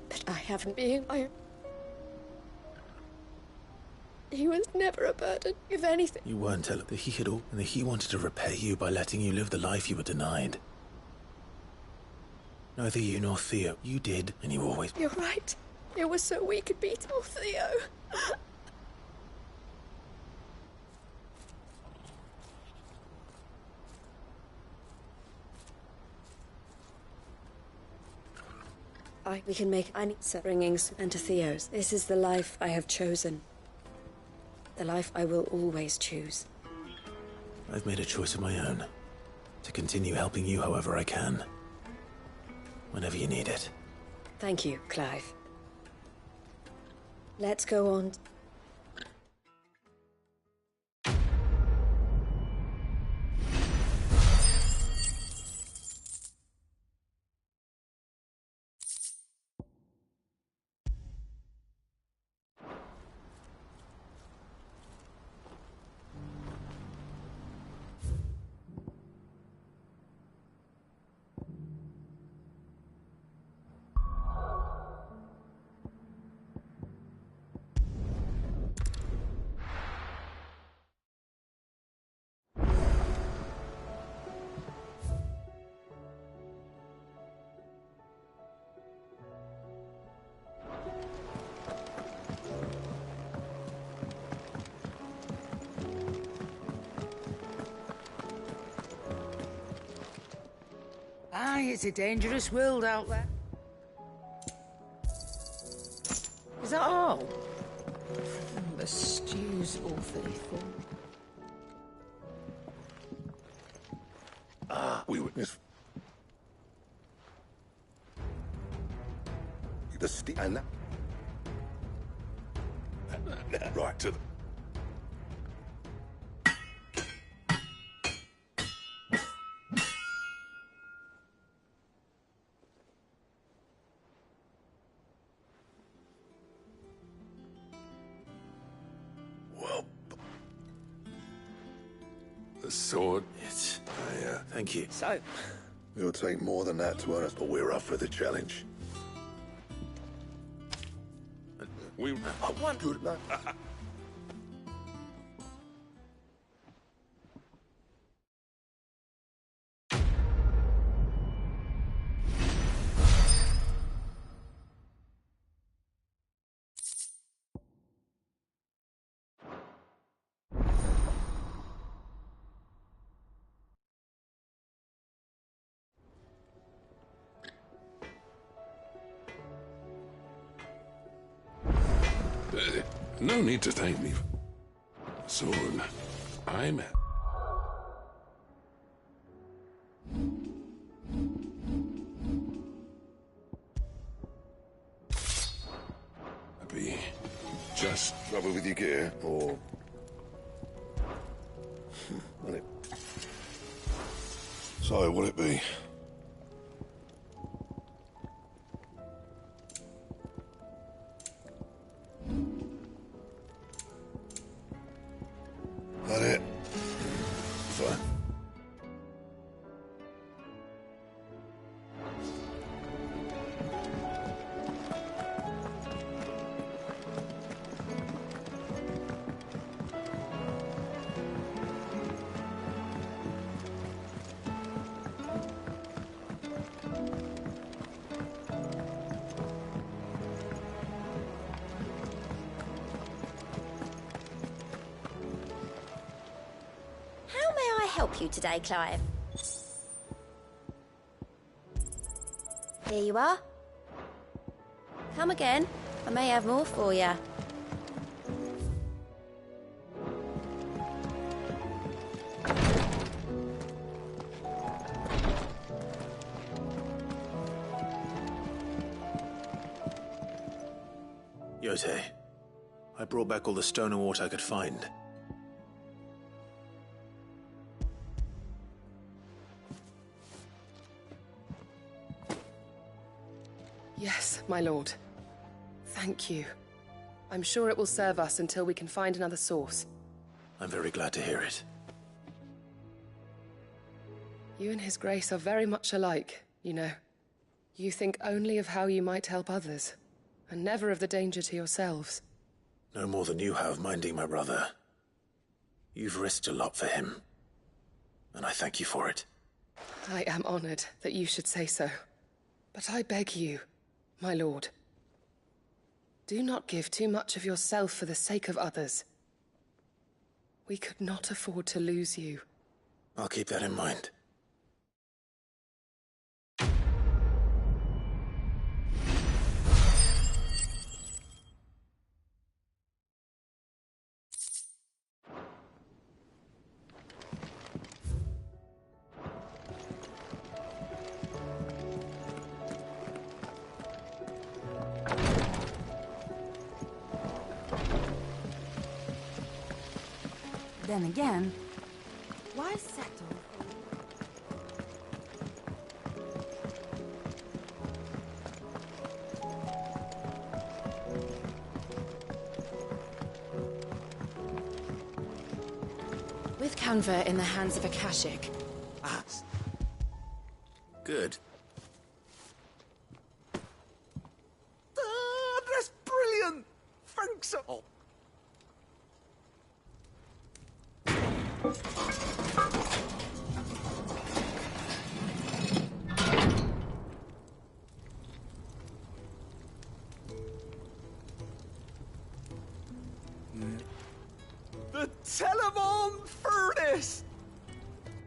But I haven't been. He was never a burden, if anything. You weren't telling that he had all... and that he wanted to repay you by letting you live the life you were denied. Neither you nor Theo. You did, and you always... You're right. It was so we could beat off Theo. We can make any bringings and to Theo's. This is the life I have chosen. The life I will always choose. I've made a choice of my own. To continue helping you however I can. Whenever you need it. Thank you, Clive. Let's go on. Aye, it's a dangerous world out there. Is that all? The stew's awfully full. We witnessed the and right to the... Well, the sword. It's... thank you. So, it'll take more than that to earn us, but we're up for the challenge. We... One good luck. No need to thank me. Soon, I'm happy. Just trouble with your gear, or will it? So, will it be? That it? Fine. Help you today, Clive. Here you are. Come again. I may have more for you. Yote, I brought back all the stone and water I could find. Yes, my lord. Thank you. I'm sure it will serve us until we can find another source. I'm very glad to hear it. You and His Grace are very much alike, you know. You think only of how you might help others, and never of the danger to yourselves. No more than you have minding my brother. You've risked a lot for him, and I thank you for it. I am honored that you should say so. But I beg you, my lord, do not give too much of yourself for the sake of others. We could not afford to lose you. I'll keep that in mind. Then again, why settle? With Canva in the hands of Akashic. Good. That's brilliant! Thanks. Oh. The Telemon furnace!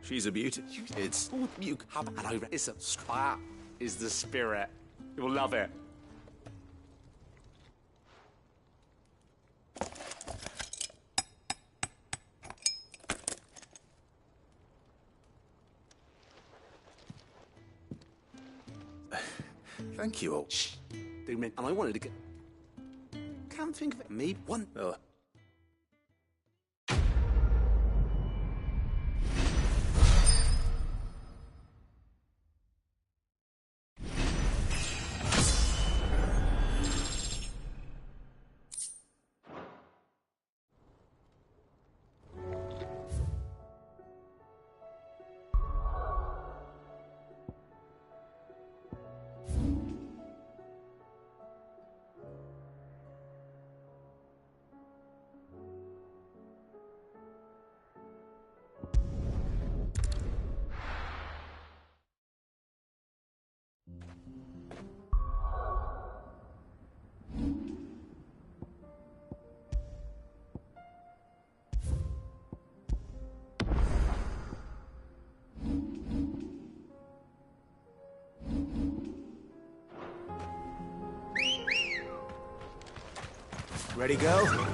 She's a beauty. It's you have and over. It's a that is the spirit. You'll love it. Thank you all. Shh. And I wanted to get. Can't think of it. Me one. Oh. Ready, go?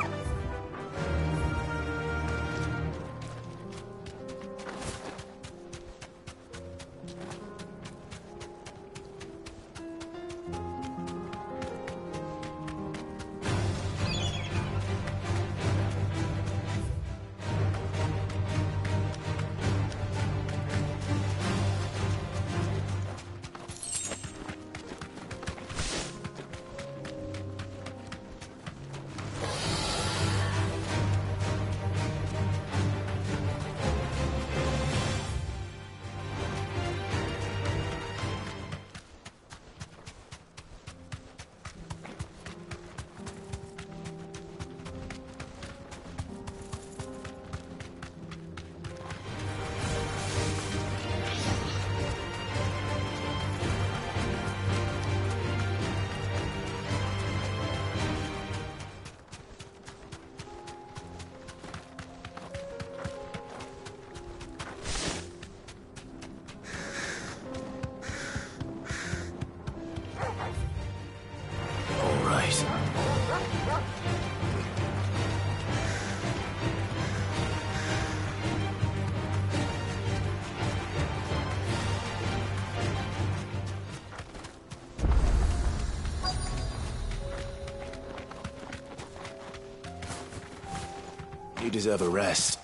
You deserve a rest.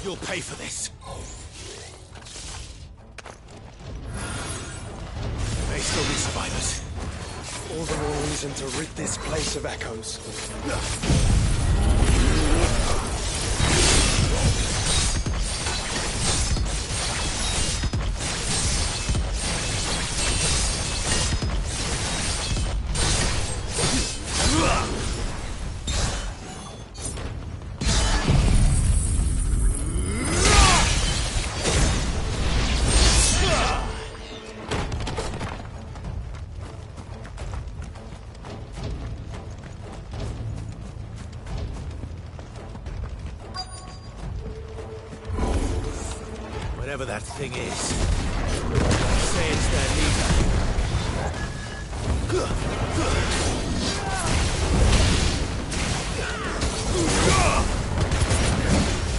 You'll pay for this. There may still be survivors. All the more reason to rid this place of echoes. Whatever that thing is, say it's their leader.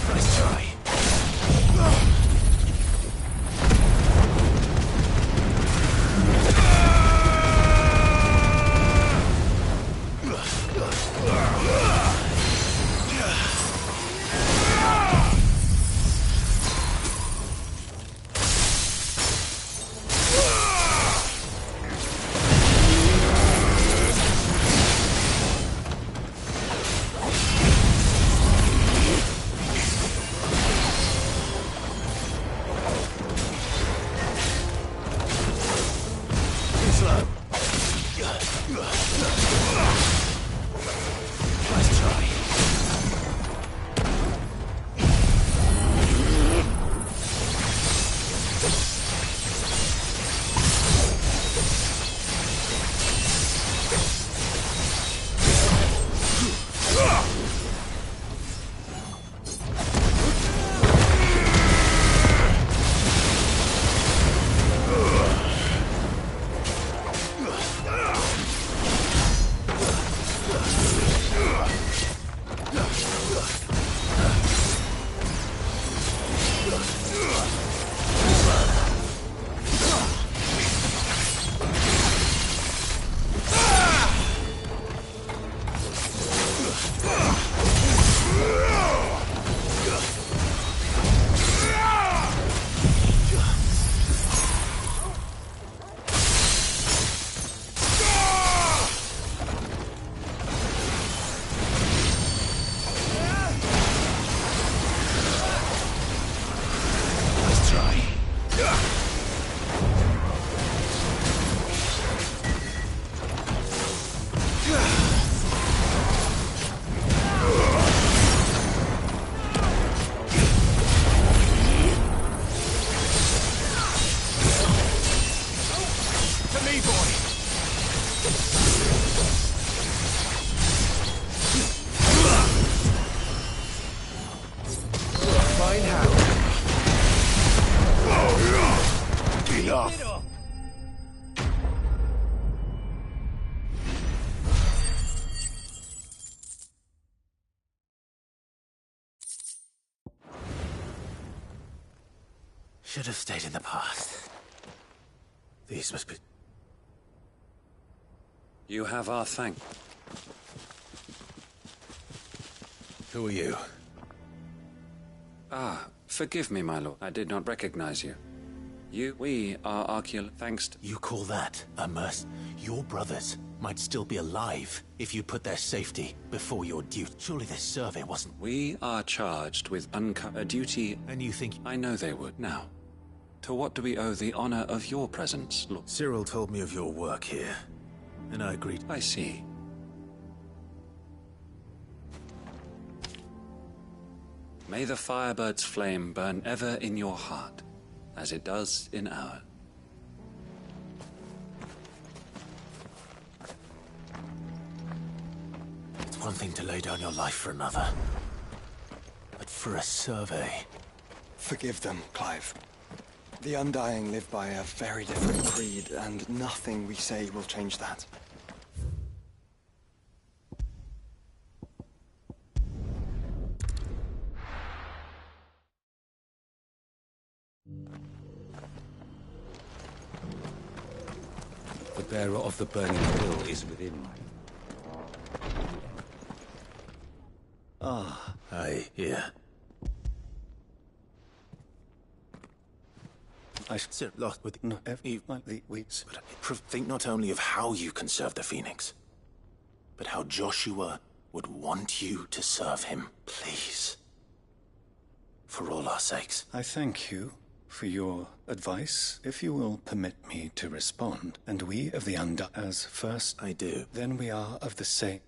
Nice try. Should have stayed in the past. These must be... You have our thank. Who are you? Ah, forgive me, my lord. I did not recognize you. We are thanks to... You call that a mercy? Your brothers might still be alive if you put their safety before your duty. Surely this survey wasn't... We are charged with a duty... And you think... I know they would. Now, to what do we owe the honor of your presence, Lord? Cyril told me of your work here, and I agreed. I see. May the Firebird's flame burn ever in your heart, as it does in ours. It's one thing to lay down your life for another, but for a survey... Forgive them, Clive. The Undying live by a very different creed, and nothing we say will change that. The bearer of the burning hill is within. Ah, I hear. Sir, lost with no, the weeks. But think not only of how you can serve the Phoenix, but how Joshua would want you to serve him. Please. For all our sakes. I thank you for your advice. If you will permit me to respond, and we of the as first... I do. Then we are of the same...